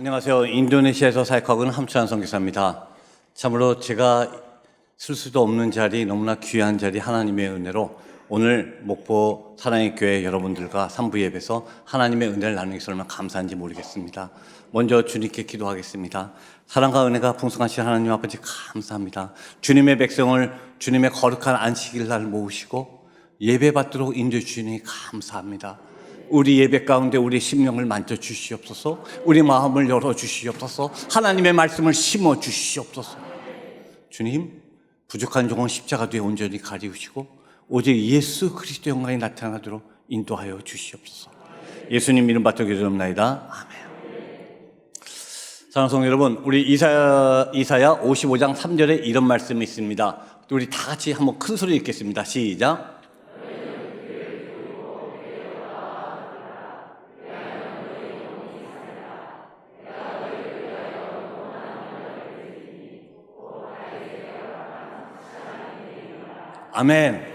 안녕하세요. 인도네시아에서 사역하고 있는 함찬 선교사입니다. 참으로 제가 쓸 수도 없는 자리, 너무나 귀한 자리 하나님의 은혜로 오늘 목포 사랑의 교회 여러분들과 3부 예배에서 하나님의 은혜를 나누기 위해서 얼마나 감사한지 모르겠습니다. 먼저 주님께 기도하겠습니다. 사랑과 은혜가 풍성하신 하나님 아버지 감사합니다. 주님의 백성을 주님의 거룩한 안식일 날 모으시고 예배 받도록 인도해 주시니 감사합니다. 우리 예배 가운데 우리 심령을 만져주시옵소서. 우리 마음을 열어주시옵소서. 하나님의 말씀을 심어주시옵소서. 주님, 부족한 종은 십자가 뒤에 온전히 가리우시고 오직 예수 그리스도 영광이 나타나도록 인도하여 주시옵소서. 예수님 이름 받들어 기도합나이다. 아멘. 사랑하는 성도 여러분, 우리 이사야 55장 3절에 이런 말씀이 있습니다. 우리 다 같이 한번 큰 소리 읽겠습니다. 시작. 아멘.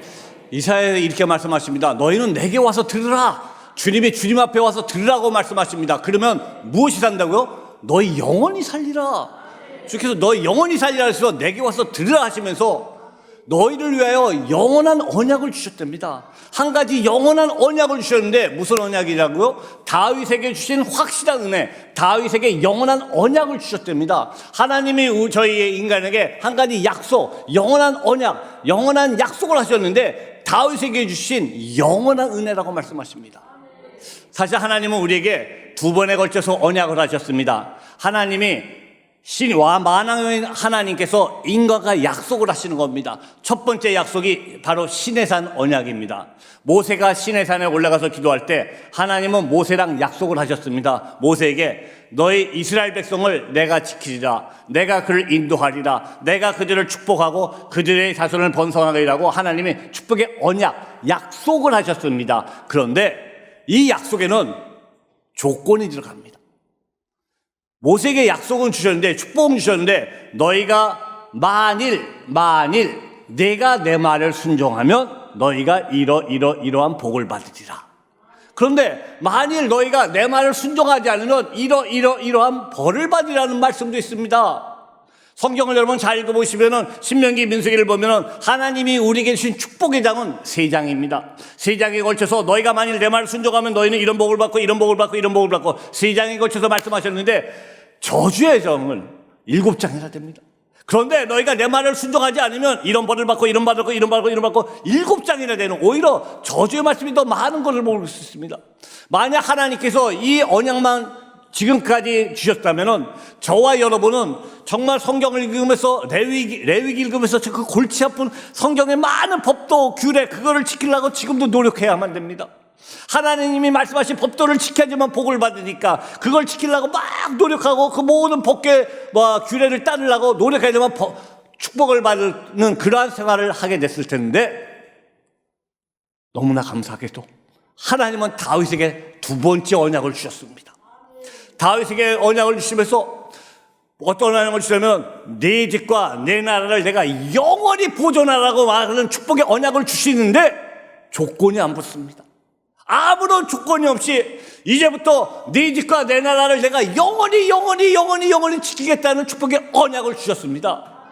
이사야에 이렇게 말씀하십니다. 너희는 내게 와서 들으라. 주님이 주님 앞에 와서 들으라고 말씀하십니다. 그러면 무엇이 산다고요? 너희 영원히 살리라. 주께서 너희 영원히 살리라 해서 내게 와서 들으라 하시면서 너희를 위하여 영원한 언약을 주셨답니다. 한 가지 영원한 언약을 주셨는데 무슨 언약이라고요? 다윗에게 주신 확실한 은혜, 다윗에게 영원한 언약을 주셨답니다. 하나님이 저희 인간에게 한 가지 약속, 영원한 언약, 영원한 약속을 하셨는데 다윗에게 주신 영원한 은혜라고 말씀하십니다. 사실 하나님은 우리에게 두 번에 걸쳐서 언약을 하셨습니다. 하나님이 신과 만왕의 하나님께서 인간과 약속을 하시는 겁니다. 첫 번째 약속이 바로 시내산 언약입니다. 모세가 시내산에 올라가서 기도할 때 하나님은 모세랑 약속을 하셨습니다. 모세에게 너희 이스라엘 백성을 내가 지키리라, 내가 그를 인도하리라, 내가 그들을 축복하고 그들의 자손을 번성하리라고 하나님이 축복의 언약, 약속을 하셨습니다. 그런데 이 약속에는 조건이 들어갑니다. 모세에게 약속은 주셨는데, 축복은 주셨는데, 너희가 만일 내가 내 말을 순종하면 너희가 이러한 복을 받으리라. 그런데 만일 너희가 내 말을 순종하지 않으면 이러한 벌을 받으리라는 말씀도 있습니다. 성경을 여러분 잘 읽어보시면은 신명기 민수기를 보면은 하나님이 우리에게 주신 축복의 장은 3장입니다. 3장에 걸쳐서 너희가 만일 내 말을 순종하면 너희는 이런 복을 받고 이런 복을 받고 이런 복을 받고 3장에 걸쳐서 말씀하셨는데 저주의 장은 7장이나 됩니다. 그런데 너희가 내 말을 순종하지 않으면 이런 벌을 받고 이런 받고 이런 받고 이런 받고 7장이나 되는 오히려 저주의 말씀이 더 많은 것을 볼 수 있습니다. 만약 하나님께서 이 언약만 지금까지 주셨다면은 저와 여러분은 정말 성경을 읽으면서 레위기 읽으면서 그 골치 아픈 성경의 많은 법도 규례 그거를 지키려고 지금도 노력해야만 됩니다. 하나님이 말씀하신 법도를 지켜야지만 복을 받으니까 그걸 지키려고 막 노력하고 그 모든 법계 규례를 따르려고 노력해야지만 축복을 받는 그러한 생활을 하게 됐을 텐데 너무나 감사하게도 하나님은 다윗에게 두 번째 언약을 주셨습니다. 다윗에게 언약을 주시면서 어떤 언약을 주시냐면 네 집과 네 나라를 내가 영원히 보존하라고 말하는 축복의 언약을 주시는데 조건이 안 붙습니다. 아무런 조건이 없이 이제부터 네 집과 내 나라를 내가 영원히 지키겠다는 축복의 언약을 주셨습니다.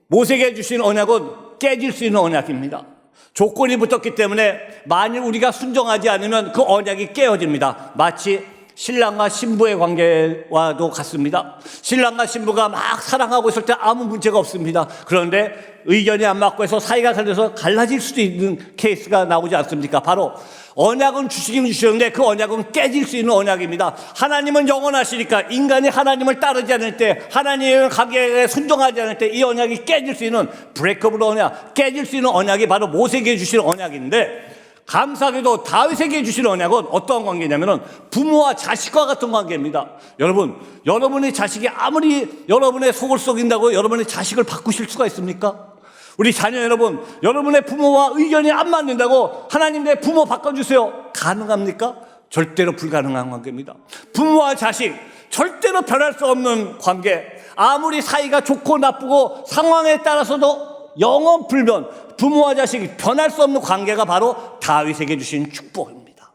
모세에게 주신 언약은 깨질 수 있는 언약입니다. 조건이 붙었기 때문에 만일 우리가 순종하지 않으면 그 언약이 깨어집니다. 마치 신랑과 신부의 관계와도 같습니다. 신랑과 신부가 막 사랑하고 있을 때 아무 문제가 없습니다. 그런데 의견이 안 맞고 해서 사이가 살려서 갈라질 수도 있는 케이스가 나오지 않습니까? 바로 언약은 주시긴 주셨는데 그 언약은 깨질 수 있는 언약입니다. 하나님은 영원하시니까 인간이 하나님을 따르지 않을 때 하나님의 관계에 순종하지 않을 때 이 언약이 깨질 수 있는 브레이크able 언약, 깨질 수 있는 언약이 바로 모세에게 주신 언약인데 감사하게도 다윗에게 주신 언약은 어떠한 관계냐면은 부모와 자식과 같은 관계입니다. 여러분, 여러분의 자식이 아무리 여러분의 속을 썩인다고 여러분의 자식을 바꾸실 수가 있습니까? 우리 자녀 여러분, 여러분의 부모와 의견이 안 맞는다고 하나님 내 부모 바꿔주세요. 가능합니까? 절대로 불가능한 관계입니다. 부모와 자식, 절대로 변할 수 없는 관계. 아무리 사이가 좋고 나쁘고 상황에 따라서도 영원 불변, 부모와 자식이 변할 수 없는 관계가 바로 다윗에게 주신 축복입니다.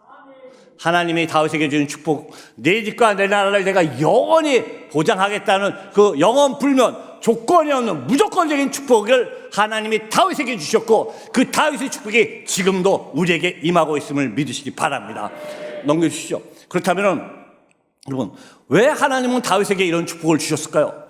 하나님이 다윗에게 주는 축복, 내 집과 내 나라를 내가 영원히 보장하겠다는 그 영원 불면 조건이 없는 무조건적인 축복을 하나님이 다윗에게 주셨고, 그 다윗의 축복이 지금도 우리에게 임하고 있음을 믿으시기 바랍니다. 넘겨주시죠. 그렇다면 여러분, 왜 하나님은 다윗에게 이런 축복을 주셨을까요?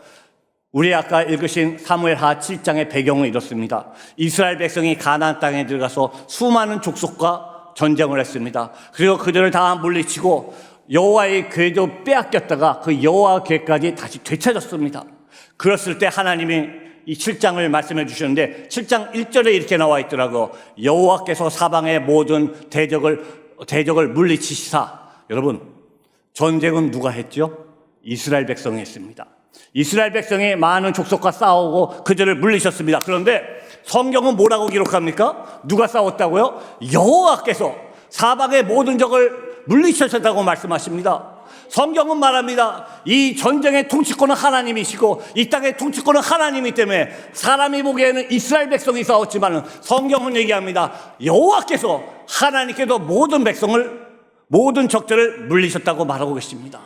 우리 아까 읽으신 사무엘하 7장의 배경은 이렇습니다. 이스라엘 백성이 가나안 땅에 들어가서 수많은 족속과 전쟁을 했습니다. 그리고 그들을 다 물리치고 여호와의 궤도 빼앗겼다가 그 여호와 궤까지 다시 되찾았습니다. 그랬을 때 하나님이 이 7장을 말씀해 주셨는데 7장 1절에 이렇게 나와 있더라고요. 여호와께서 사방의 모든 대적을 물리치시사. 여러분, 전쟁은 누가 했죠? 이스라엘 백성이 했습니다. 이스라엘 백성이 많은 족속과 싸우고 그들을 물리셨습니다. 그런데 성경은 뭐라고 기록합니까? 누가 싸웠다고요? 여호와께서 사방의 모든 적을 물리치셨다고 말씀하십니다. 성경은 말합니다. 이 전쟁의 통치권은 하나님이시고 이 땅의 통치권은 하나님이기 때문에 사람이 보기에는 이스라엘 백성이 싸웠지만 성경은 얘기합니다. 여호와께서 하나님께서 모든 적들을 물리셨다고 말하고 계십니다.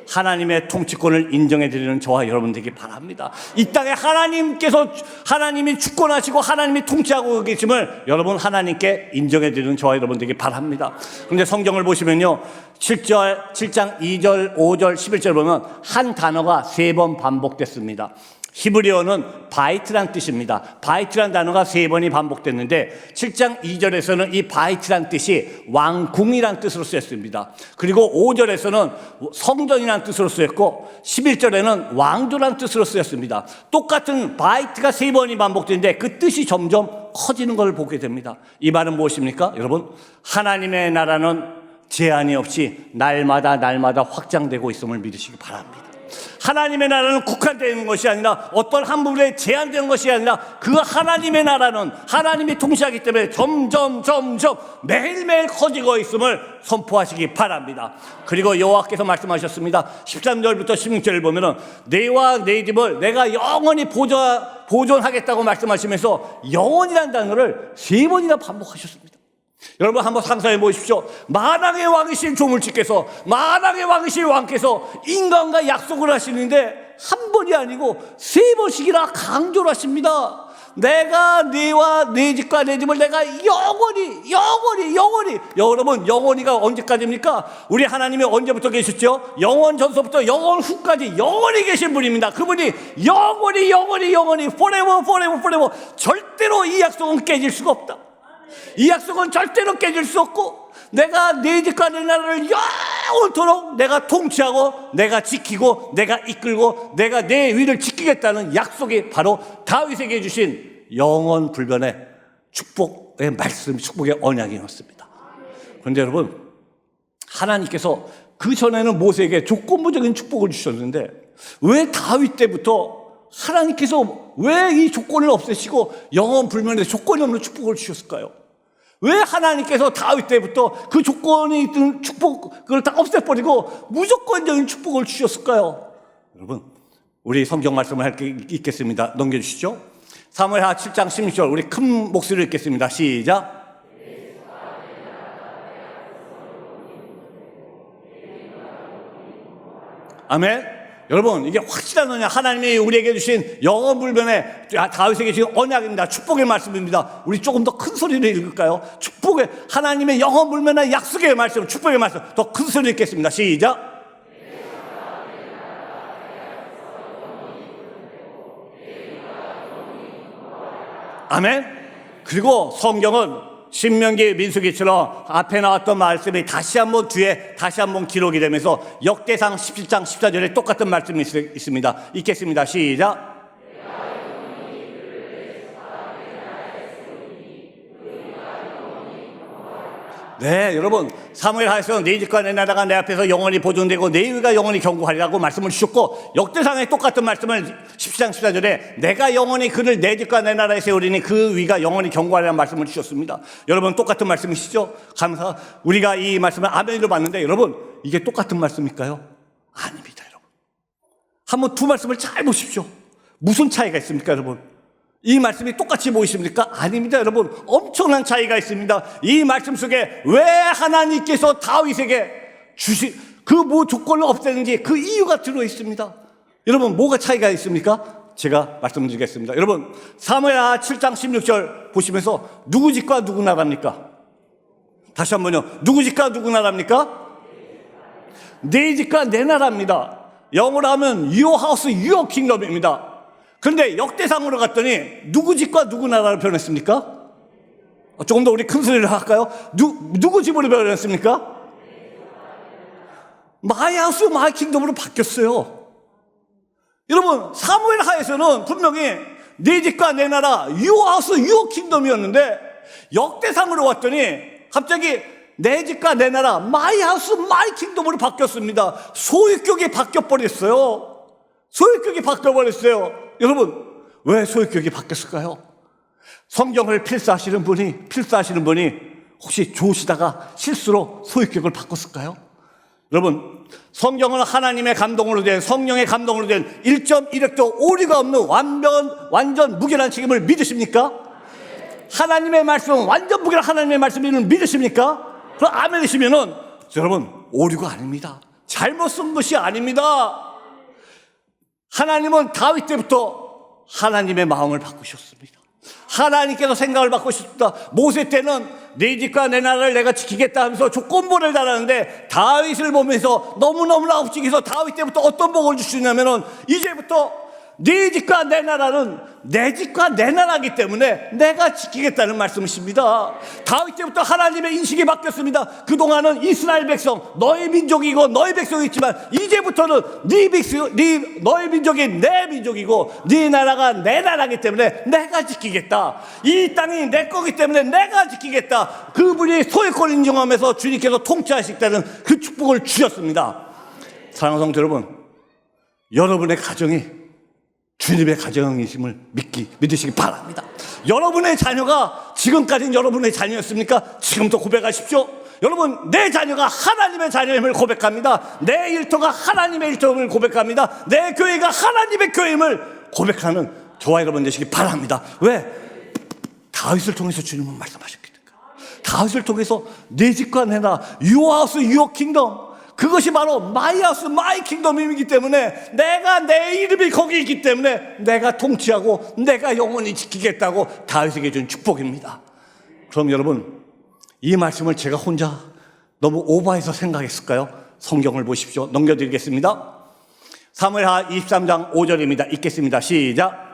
하나님의 통치권을 인정해드리는 저와 여러분 되기 바랍니다. 이 땅에 하나님이 주권하시고 하나님이 통치하고 계심을 여러분 하나님께 인정해드리는 저와 여러분 되기 바랍니다. 그런데 성경을 보시면요, 7장 2절, 5절, 11절 보면 한 단어가 3번 반복됐습니다. 히브리어는 바이트란 뜻입니다. 바이트란 단어가 3번이 반복됐는데 7장 2절에서는 이 바이트란 뜻이 왕궁이란 뜻으로 쓰였습니다. 그리고 5절에서는 성전이란 뜻으로 쓰였고 11절에는 왕조란 뜻으로 쓰였습니다. 똑같은 바이트가 3번이 반복되는데 그 뜻이 점점 커지는 걸 보게 됩니다. 이 말은 무엇입니까? 여러분, 하나님의 나라는 제한이 없이 날마다 확장되고 있음을 믿으시기 바랍니다. 하나님의 나라는 국한되는 것이 아니라 어떤 한 부분에 제한되는 것이 아니라 그 하나님의 나라는 하나님이 통치하기 때문에 점점 매일매일 커지고 있음을 선포하시기 바랍니다. 그리고 여호와께서 말씀하셨습니다. 13절부터 16절을 보면은 내와 내 집을 내가 영원히 보존하겠다고 말씀하시면서 영원이라는 단어를 3번이나 반복하셨습니다. 여러분 한번 상상해 보십시오. 만왕의 왕이신 조물주께서, 만왕의 왕이신 왕께서 인간과 약속을 하시는데 한 번이 아니고 3번씩이나 강조를 하십니다. 내가 네와 네 집과 내 집을 내가 영원히. 여러분, 영원히가 언제까지입니까? 우리 하나님이 언제부터 계셨죠? 영원 전서부터 영원 후까지 영원히 계신 분입니다. 그분이 영원히 forever 절대로 이 약속은 깨질 수가 없다. 이 약속은 절대로 깨질 수 없고, 내가 내 집과 내 나라를 영원토록 내가 통치하고 내가 지키고 내가 이끌고 내가 내 위를 지키겠다는 약속이 바로 다윗에게 주신 영원 불변의 축복의 말씀, 축복의 언약이었습니다. 그런데 여러분, 하나님께서 그 전에는 모세에게 조건부적인 축복을 주셨는데 왜 다윗 때부터 하나님께서 왜 이 조건을 없애시고 영원 불면의 조건이 없는 축복을 주셨을까요? 왜 하나님께서 다윗 때부터 그 조건이 있던 축복을 다 없애버리고 무조건적인 축복을 주셨을까요? 여러분, 우리 성경 말씀을 읽겠습니다. 넘겨주시죠. 사무엘하 7장 16절 우리 큰 목소리로 읽겠습니다. 시작. 아멘. 여러분, 이게 확실한 언약, 하나님이 우리에게 주신 영원불변의 다윗에게 주신 언약입니다. 축복의 말씀입니다. 우리 조금 더 큰 소리로 읽을까요? 축복의, 하나님의 영원불변의 약속의 말씀, 축복의 말씀, 더 큰 소리로 읽겠습니다. 시작. 아멘. 그리고 성경은 신명기, 민수기처럼 앞에 나왔던 말씀이 다시 한번 기록이 되면서 역대상 17장 14절에 똑같은 말씀이 있습니다. 읽겠습니다. 시작. 네, 여러분, 사무엘하에서는 내 집과 내 나라가 내 앞에서 영원히 보존되고 내 위가 영원히 견고하리라고 말씀을 주셨고, 역대상에 똑같은 말씀을 17장 14절에 내가 영원히 그를 내 집과 내 나라에 세우리니 그 위가 영원히 견고하리라는 말씀을 주셨습니다. 여러분, 똑같은 말씀이시죠? 우리가 이 말씀을 아멘으로 봤는데 여러분, 이게 똑같은 말씀일까요? 아닙니다. 여러분, 한번 두 말씀을 잘 보십시오. 무슨 차이가 있습니까? 여러분, 이 말씀이 똑같이 보이십니까? 아닙니다, 여러분. 엄청난 차이가 있습니다. 이 말씀 속에 왜 하나님께서 다윗에게 그 뭐 조건을 없애는지 그 이유가 들어 있습니다. 여러분, 뭐가 차이가 있습니까? 제가 말씀드리겠습니다. 여러분, 사무엘하 7장 16절 보시면서 누구 집과 누구 나라입니까? 다시 한번요. 누구 집과 누구 나라입니까? 내 집과 내 나라입니다. 영어로 하면 Your house, your kingdom입니다. 그런데 역대상으로 갔더니 누구 집과 누구 나라를 표현했습니까? 조금 더 우리 큰 소리를 할까요? 누구 집으로 표현했습니까? My house, my kingdom으로 바뀌었어요. 여러분, 사무엘 하에서는 분명히 내 집과 내 나라, Your house, your kingdom이었는데 역대상으로 왔더니 갑자기 내 집과 내 나라, my house, my kingdom으로 바뀌었습니다. 소유격이 바뀌어버렸어요. 소유격이 바뀌어버렸어요. 여러분, 왜 소유격이 바뀌었을까요? 성경을 필사하시는 분이 혹시 좋으시다가 실수로 소유격을 바꿨을까요? 여러분, 성경은 하나님의 감동으로 된, 성령의 감동으로 된 1.1획도 오류가 없는 완전 무결한 책임을 믿으십니까? 하나님의 말씀은 완전 무결한 하나님의 말씀을 믿으십니까? 그럼 아멘이시면은 여러분, 오류가 아닙니다. 잘못 쓴 것이 아닙니다. 하나님은 다윗 때부터 하나님의 마음을 바꾸셨습니다. 하나님께서 생각을 바꾸셨습니다. 모세 때는 내 집과 내 나라를 내가 지키겠다 하면서 조건부를 달았는데 다윗을 보면서 너무너무나 흡족해서 다윗 때부터 어떤 복을 주시냐면은 이제부터 네 집과 내 나라는 내 집과 내 나라이기 때문에 내가 지키겠다는 말씀이십니다. 다윗 때부터 하나님의 인식이 바뀌었습니다. 그동안은 이스라엘 백성, 너의 민족이고 너의 백성이지만 이제부터는 너의 민족이 내 민족이고 네 나라가 내 나라이기 때문에 내가 지키겠다. 이 땅이 내 거기 때문에 내가 지키겠다. 그분이 소유권 인정하면서 주님께서 통치하시겠다는 그 축복을 주셨습니다. 사랑하는 성도 여러분, 여러분의 가정이 주님의 가정이심을 믿으시기 바랍니다. 여러분의 자녀가 지금까지는 여러분의 자녀였습니까? 지금도 고백하십시오. 여러분, 내 자녀가 하나님의 자녀임을 고백합니다. 내 일터가 하나님의 일터임을 고백합니다. 내 교회가 하나님의 교회임을 고백하는 저와 여러분 되시기 바랍니다. 왜? 다윗을 통해서 주님은 말씀하셨기 때문에. 다윗을 통해서 내 집과 내 나라, Your house, your kingdom, 그것이 바로 My house, my kingdom이기 때문에 내가 내 이름이 거기 있기 때문에 내가 통치하고 내가 영원히 지키겠다고 다윗에게 준 축복입니다. 그럼 여러분, 이 말씀을 제가 혼자 너무 오버해서 생각했을까요? 성경을 보십시오. 넘겨드리겠습니다. 사무엘하 23장 5절입니다. 읽겠습니다. 시작.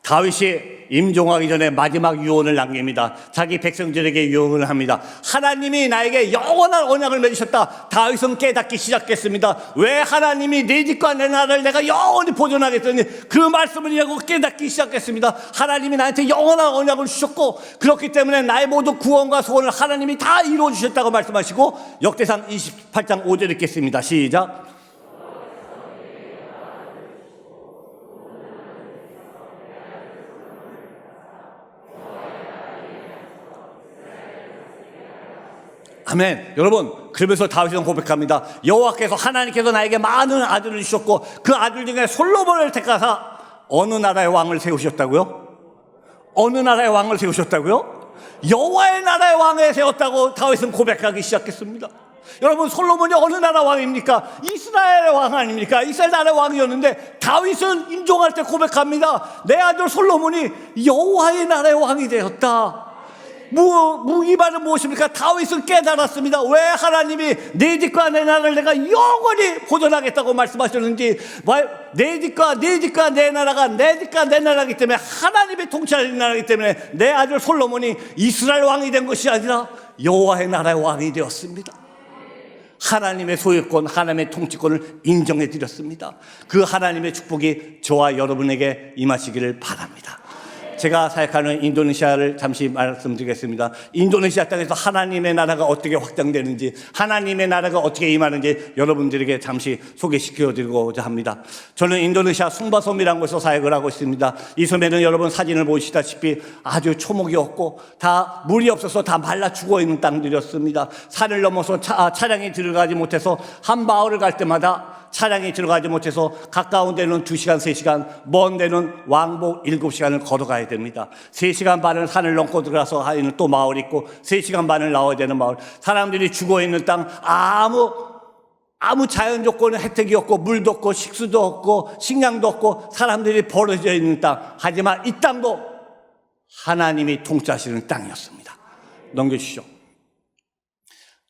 다윗이 임종하기 전에 마지막 유언을 남깁니다. 자기 백성들에게 유언을 합니다. 하나님이 나에게 영원한 언약을 맺으셨다. 다윗은 깨닫기 시작했습니다. 왜 하나님이 내 집과 내 나라를 내가 영원히 보존하겠더니 그 말씀을 깨닫기 시작했습니다. 하나님이 나한테 영원한 언약을 주셨고 그렇기 때문에 나의 모든 구원과 소원을 하나님이 다 이루어 주셨다고 말씀하시고 역대상 28장 5절 읽겠습니다. 시작. 아멘. 여러분, 그러면서 다윗은 고백합니다. 여호와께서 하나님께서 나에게 많은 아들을 주셨고 그 아들 중에 솔로몬을 택하사 어느 나라의 왕을 세우셨다고요? 어느 나라의 왕을 세우셨다고요? 여호와의 나라의 왕에 세웠다고 다윗은 고백하기 시작했습니다. 여러분, 솔로몬이 어느 나라 왕입니까? 이스라엘의 왕 아닙니까? 이스라엘 나라의 왕이었는데 다윗은 임종할 때 고백합니다. 내 아들 솔로몬이 여호와의 나라의 왕이 되었다. 이 말은 무엇입니까? 다윗은 깨달았습니다. 왜 하나님이 내 집과 내 나라를 내가 영원히 보존하겠다고 말씀하셨는지, 내 집과 내 나라가 내 집과 내 나라이기 때문에 하나님의 통치하는 나라이기 때문에 내 아들 솔로몬이 이스라엘 왕이 된 것이 아니라 여호와의 나라의 왕이 되었습니다. 하나님의 소유권, 하나님의 통치권을 인정해 드렸습니다. 그 하나님의 축복이 저와 여러분에게 임하시기를 바랍니다. 제가 사역하는 인도네시아를 잠시 말씀드리겠습니다. 인도네시아 땅에서 하나님의 나라가 어떻게 확장되는지, 하나님의 나라가 어떻게 임하는지 여러분들에게 잠시 소개시켜드리고자 합니다. 저는 인도네시아 숭바섬이라는 곳에서 사역을 하고 있습니다. 이 섬에는 여러분 사진을 보시다시피 아주 초목이 없고 다 물이 없어서 다 말라 죽어 있는 땅들이었습니다. 산을 넘어서 차량이 들어가지 못해서 한 마을을 갈 때마다 차량이 들어가지 못해서 가까운 데는 2시간, 3시간, 먼 데는 왕복 7시간을 걸어가야 됩니다. 3시간 반을 산을 넘고 들어가서 하는 또 마을이 있고 3시간 반을 나와야 되는 마을. 사람들이 죽어있는 땅, 아무 자연 조건의 혜택이 없고 물도 없고 식수도 없고 식량도 없고 사람들이 벌어져 있는 땅. 하지만 이 땅도 하나님이 통치하시는 땅이었습니다. 넘겨주시죠.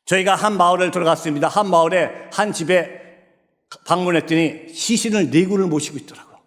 저희가 한 마을을 들어갔습니다. 한 마을에 한 집에 방문했더니 시신을 4구를 모시고 있더라고요.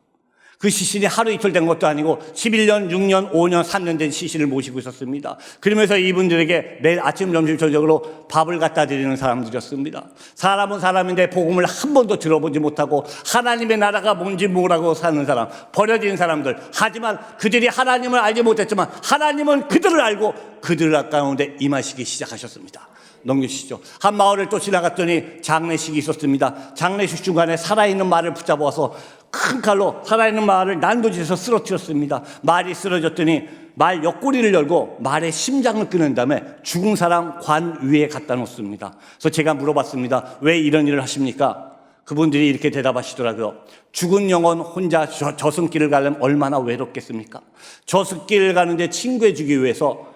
그 시신이 하루 이틀 된 것도 아니고 11년, 6년, 5년, 3년 된 시신을 모시고 있었습니다. 그러면서 이분들에게 매일 아침, 점심, 저녁으로 밥을 갖다 드리는 사람들이었습니다. 사람은 사람인데 복음을 한 번도 들어보지 못하고 하나님의 나라가 뭔지 모르고 사는 사람, 버려진 사람들. 하지만 그들이 하나님을 알지 못했지만 하나님은 그들을 알고 그들 가운데 임하시기 시작하셨습니다. 넘겨주시죠. 한 마을을 또 지나갔더니 장례식이 있었습니다. 장례식 중간에 살아있는 말을 붙잡아서 큰 칼로 살아있는 말을 난도질해서 쓰러뜨렸습니다. 말이 쓰러졌더니 말 옆구리를 열고 말의 심장을 끊은 다음에 죽은 사람 관 위에 갖다 놓습니다. 그래서 제가 물어봤습니다. 왜 이런 일을 하십니까? 그분들이 이렇게 대답하시더라고요. 죽은 영혼 혼자 저승길을 가려면 얼마나 외롭겠습니까? 저승길을 가는데 친구해 주기 위해서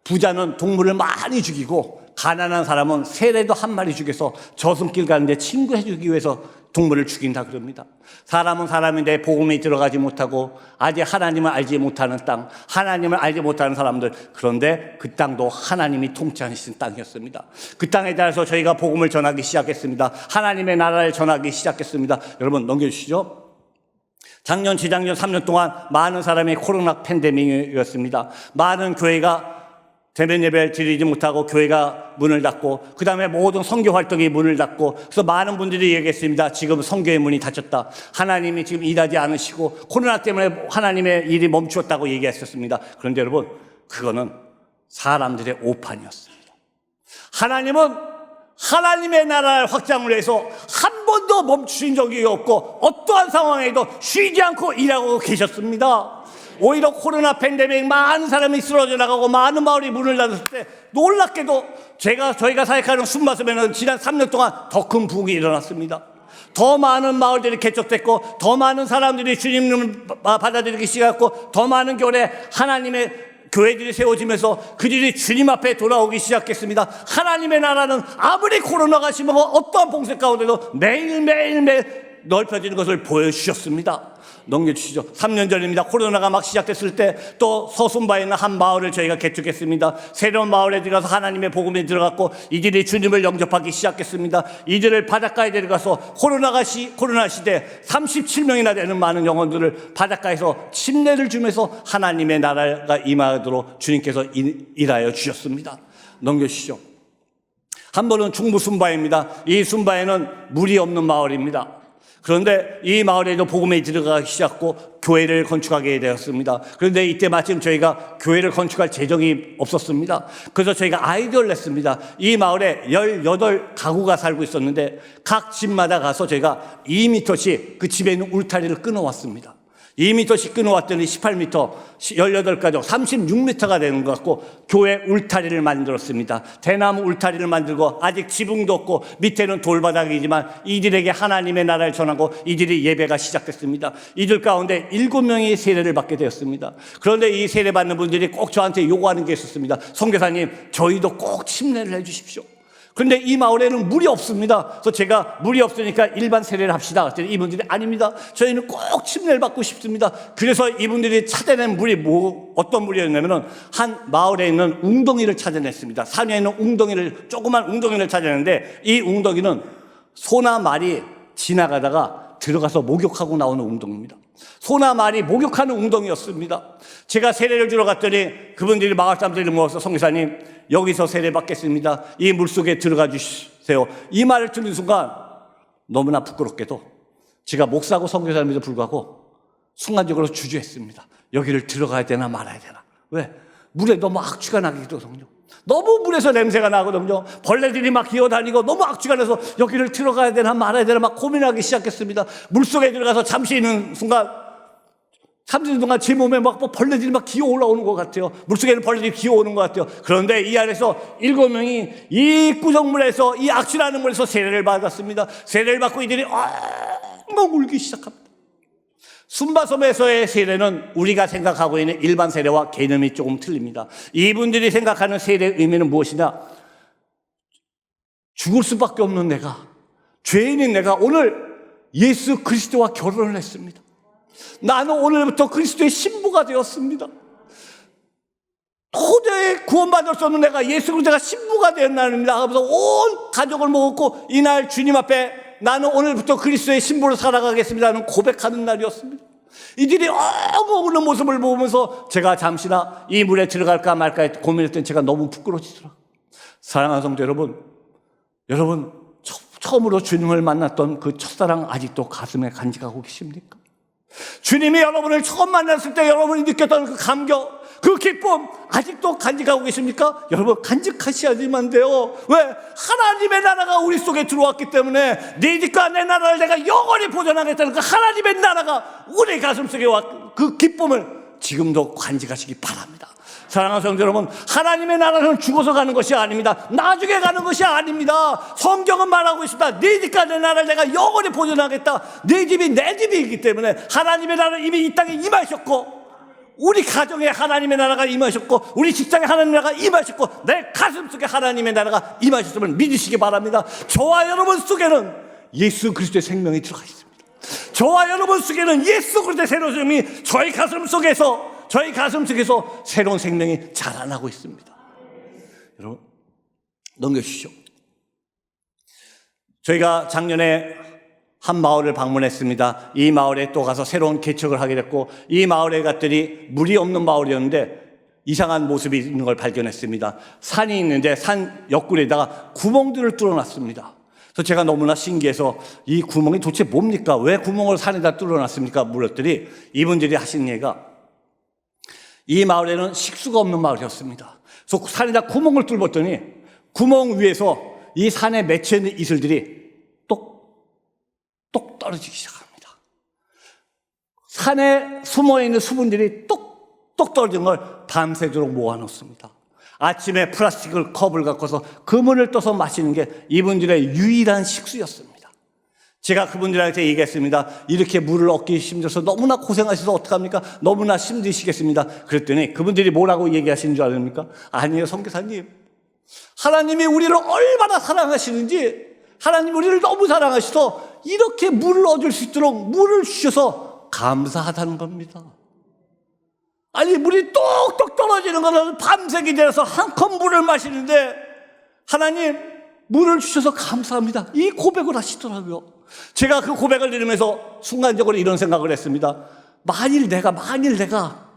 부자는 동물을 많이 죽이고 가난한 사람은 새래도 한 마리 죽여서 저승길 가는데 친구해 주기 위해서 동물을 죽인다 그럽니다. 사람은 사람인데 복음이 들어가지 못하고 아직 하나님을 알지 못하는 땅, 하나님을 알지 못하는 사람들. 그런데 그 땅도 하나님이 통치하시는 땅이었습니다. 그 땅에 대해서 저희가 복음을 전하기 시작했습니다. 하나님의 나라를 전하기 시작했습니다. 여러분 넘겨주시죠. 작년, 재작년 3년 동안 많은 사람이 코로나 팬데믹이었습니다. 많은 교회가 대면 예배를 드리지 못하고 교회가 문을 닫고 그 다음에 모든 선교 활동이 문을 닫고 그래서 많은 분들이 얘기했습니다. 지금 선교의 문이 닫혔다. 하나님이 지금 일하지 않으시고 코로나 때문에 하나님의 일이 멈추었다고 얘기했었습니다. 그런데 여러분 그거는 사람들의 오판이었습니다. 하나님은 하나님의 나라를 확장을 해서 한 번도 멈추신 적이 없고 어떠한 상황에도 쉬지 않고 일하고 계셨습니다. 오히려 코로나 팬데믹 많은 사람이 쓰러져 나가고 많은 마을이 문을 닫았을 때 놀랍게도 저희가 사역하는 순마섬에는 지난 3년 동안 더 큰 부흥이 일어났습니다. 더 많은 마을들이 개척됐고 더 많은 사람들이 주님을 받아들이기 시작했고 더 많은 교회 하나님의 교회들이 세워지면서 그들이 주님 앞에 돌아오기 시작했습니다. 하나님의 나라는 아무리 코로나가 심하고 어떠한 봉쇄 가운데도 매일 넓혀지는 것을 보여주셨습니다. 넘겨주시죠. 3년 전입니다. 코로나가 막 시작됐을 때 또 서순바에 있는 한 마을을 저희가 개척했습니다. 새로운 마을에 들어가서 하나님의 복음에 들어갔고 이들이 주님을 영접하기 시작했습니다. 이들을 바닷가에 데려가서 코로나 시대 37명이나 되는 많은 영혼들을 바닷가에서 침례를 주면서 하나님의 나라가 임하도록 주님께서 일하여 주셨습니다. 넘겨주시죠. 한 번은 중부 순바입니다. 이 순바에는 물이 없는 마을입니다. 그런데 이 마을에도 복음에 들어가기 시작하고 교회를 건축하게 되었습니다. 그런데 이때 마침 저희가 교회를 건축할 재정이 없었습니다. 그래서 저희가 아이디어를 냈습니다. 이 마을에 18가구가 살고 있었는데 각 집마다 가서 저희가 2m씩 그 집에 있는 울타리를 끊어왔습니다. 2m씩 끊어왔더니 18m, 18가족, 36m가 되는 것 같고 교회 울타리를 만들었습니다. 대나무 울타리를 만들고 아직 지붕도 없고 밑에는 돌바닥이지만 이들에게 하나님의 나라를 전하고 이들이 예배가 시작됐습니다. 이들 가운데 7명이 세례를 받게 되었습니다. 그런데 이 세례 받는 분들이 꼭 저한테 요구하는 게 있었습니다. 선교사님, 저희도 꼭 침례를 해 주십시오. 그런데 이 마을에는 물이 없습니다. 그래서 제가 물이 없으니까 일반 세례를 합시다. 그랬더니 이분들이 아닙니다. 저희는 꼭 침례를 받고 싶습니다. 그래서 이분들이 찾아낸 물이 어떤 물이었냐면은 한 마을에 있는 웅덩이를 찾아냈습니다. 산에 있는 조그만 웅덩이를 찾아냈는데 이 웅덩이는 소나 말이 지나가다가 들어가서 목욕하고 나오는 웅덩이입니다. 소나 말이 목욕하는 웅덩이였습니다. 제가 세례를 주러 갔더니 그분들이 마을 사람들이 모여서 선교사님 여기서 세례 받겠습니다. 이 물속에 들어가 주세요. 이 말을 듣는 순간 너무나 부끄럽게도 제가 목사고 선교사님에도 불구하고 순간적으로 주저했습니다. 여기를 들어가야 되나 말아야 되나. 왜? 물에 너무 악취가 나거든요. 너무 물에서 냄새가 나거든요. 벌레들이 막 기어다니고 너무 악취가 나서 여기를 들어가야 되나 말아야 되나 막 고민하기 시작했습니다. 물속에 들어가서 잠시 있는 순간 제 몸에 막 벌레들이 막 기어 올라오는 것 같아요. 물속에는 벌레들이 기어 오는 것 같아요. 그런데 이 안에서 7명이 이 구정물에서, 이 악취나는 물에서 세례를 받았습니다. 세례를 받고 이들이 엉엉 울기 시작합니다. 순바섬에서의 세례는 우리가 생각하고 있는 일반 세례와 개념이 조금 틀립니다. 이분들이 생각하는 세례의 의미는 무엇이냐? 죽을 수밖에 없는 내가, 죄인인 내가 오늘 예수 그리스도와 결혼을 했습니다. 나는 오늘부터 그리스도의 신부가 되었습니다. 도저히 구원받을 수 없는 내가 예수 그리스도가 신부가 되었나입니다. 하면서 온 가족을 모았고 이날 주님 앞에 나는 오늘부터 그리스도의 신부로 살아가겠습니다 하는 고백하는 날이었습니다. 이들이 엉엉 우는 모습을 보면서 제가 잠시나 이 물에 들어갈까 말까 고민했던 제가 너무 부끄러워지더라고요. 사랑하는 성도 여러분 처음으로 주님을 만났던 그 첫사랑 아직도 가슴에 간직하고 계십니까? 주님이 여러분을 처음 만났을 때 여러분이 느꼈던 그 감격, 그 기쁨 아직도 간직하고 계십니까? 여러분 간직하셔야지만 돼요. 왜? 하나님의 나라가 우리 속에 들어왔기 때문에 네 집과 내 나라를 내가 영원히 보존하겠다는 그 하나님의 나라가 우리 가슴속에 왔고 그 기쁨을 지금도 간직하시기 바랍니다. 사랑하는 성도 여러분, 하나님의 나라는 죽어서 가는 것이 아닙니다. 나중에 가는 것이 아닙니다. 성경은 말하고 있습니다. 네 집과 내 나라를 내가 영원히 보존하겠다. 네 집이 내 집이기 때문에 하나님의 나라는 이미 이 땅에 임하셨고 우리 가정에 하나님의 나라가 임하셨고 우리 직장에 하나님의 나라가 임하셨고 내 가슴속에 하나님의 나라가 임하셨음을 믿으시기 바랍니다. 저와 여러분 속에는 예수 그리스도의 생명이 들어가 있습니다. 저와 여러분 속에는 예수 그리스도의 새로운 생명이 저희 가슴 속에서 새로운 생명이 자라나고 있습니다. 여러분 넘겨주시죠. 저희가 작년에 한 마을을 방문했습니다. 이 마을에 또 가서 새로운 개척을 하게 됐고 이 마을에 갔더니 물이 없는 마을이었는데 이상한 모습이 있는 걸 발견했습니다. 산이 있는데 산 옆구리에다가 구멍들을 뚫어놨습니다. 그래서 제가 너무나 신기해서 이 구멍이 도대체 뭡니까? 왜 구멍을 산에다 뚫어놨습니까? 물었더니 이분들이 하신 얘기가 이 마을에는 식수가 없는 마을이었습니다. 그래서 산에다 구멍을 뚫었더니 구멍 위에서 이 산에 맺혀있는 이슬들이 똑 떨어지기 시작합니다. 산에 숨어있는 수분들이 똑 떨어지는 걸 밤새도록 모아놓습니다. 아침에 플라스틱 컵을 갖고서 그물을 떠서 마시는 게 이분들의 유일한 식수였습니다. 제가 그분들한테 얘기했습니다. 이렇게 물을 얻기 힘들어서 너무나 고생하셔서 어떡합니까? 너무나 힘드시겠습니다. 그랬더니 그분들이 뭐라고 얘기하시는 줄 아십니까? 아니에요, 선교사님. 하나님이 우리를 얼마나 사랑하시는지 하나님 우리를 너무 사랑하셔서 이렇게 물을 얻을 수 있도록 물을 주셔서 감사하다는 겁니다. 아니 물이 똑똑 떨어지는 거는 밤새기 전에서 한 컵 물을 마시는데 하나님 물을 주셔서 감사합니다. 이 고백을 하시더라고요. 제가 그 고백을 들으면서 순간적으로 이런 생각을 했습니다. 만일 내가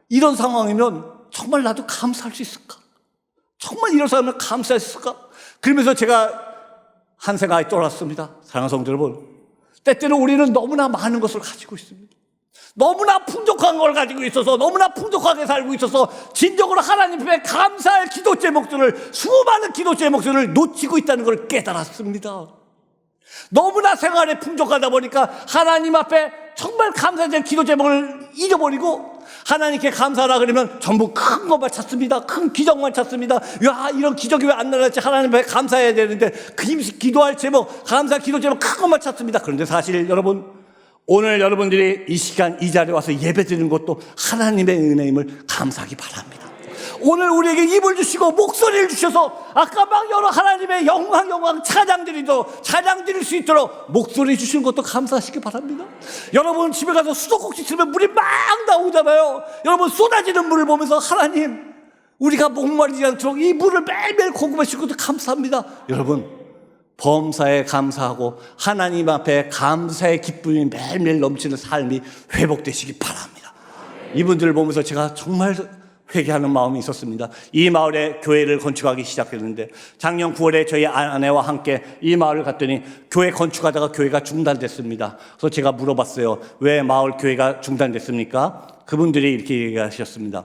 이런 상황이면 정말 나도 감사할 수 있을까? 정말 이런 상황이면 감사할 수 있을까? 그러면서 제가 한 생각이 떠올랐습니다. 사랑하는 성도 여러분, 때때로 우리는 너무나 많은 것을 가지고 있습니다. 너무나 풍족한 걸 가지고 있어서 너무나 풍족하게 살고 있어서 진정으로 하나님 앞에 감사할 기도 제목들을 수많은 기도 제목들을 놓치고 있다는 걸 깨달았습니다. 너무나 생활에 풍족하다 보니까 하나님 앞에 정말 감사될 기도 제목을 잊어버리고 하나님께 감사하라 그러면 전부 큰 것만 찾습니다. 큰 기적만 찾습니다. 야, 이런 기적이 왜 안 나왔지? 하나님 앞에 감사해야 되는데 기도할 제목, 감사 기도 제목 큰 것만 찾습니다. 그런데 사실 여러분, 오늘 여러분들이 이 시간 이 자리에 와서 예배 드리는 것도 하나님의 은혜임을 감사하기 바랍니다. 오늘 우리에게 입을 주시고 목소리를 주셔서 아까 막 여러 하나님의 영광 찬양 드릴 수 있도록 목소리 주시는 것도 감사하시기 바랍니다. 여러분 집에 가서 수도꼭지 틀면 물이 막 나오잖아요. 여러분 쏟아지는 물을 보면서 하나님 우리가 목마르지 않도록 이 물을 매일매일 공급하시는 것도 감사합니다. 여러분 범사에 감사하고 하나님 앞에 감사의 기쁨이 매일매일 넘치는 삶이 회복되시기 바랍니다. 이분들을 보면서 제가 정말 회개하는 마음이 있었습니다. 이 마을에 교회를 건축하기 시작했는데 작년 9월에 저희 아내와 함께 이 마을을 갔더니 교회 건축하다가 교회가 중단됐습니다. 그래서 제가 물어봤어요. 왜 마을 교회가 중단됐습니까? 그분들이 이렇게 얘기하셨습니다.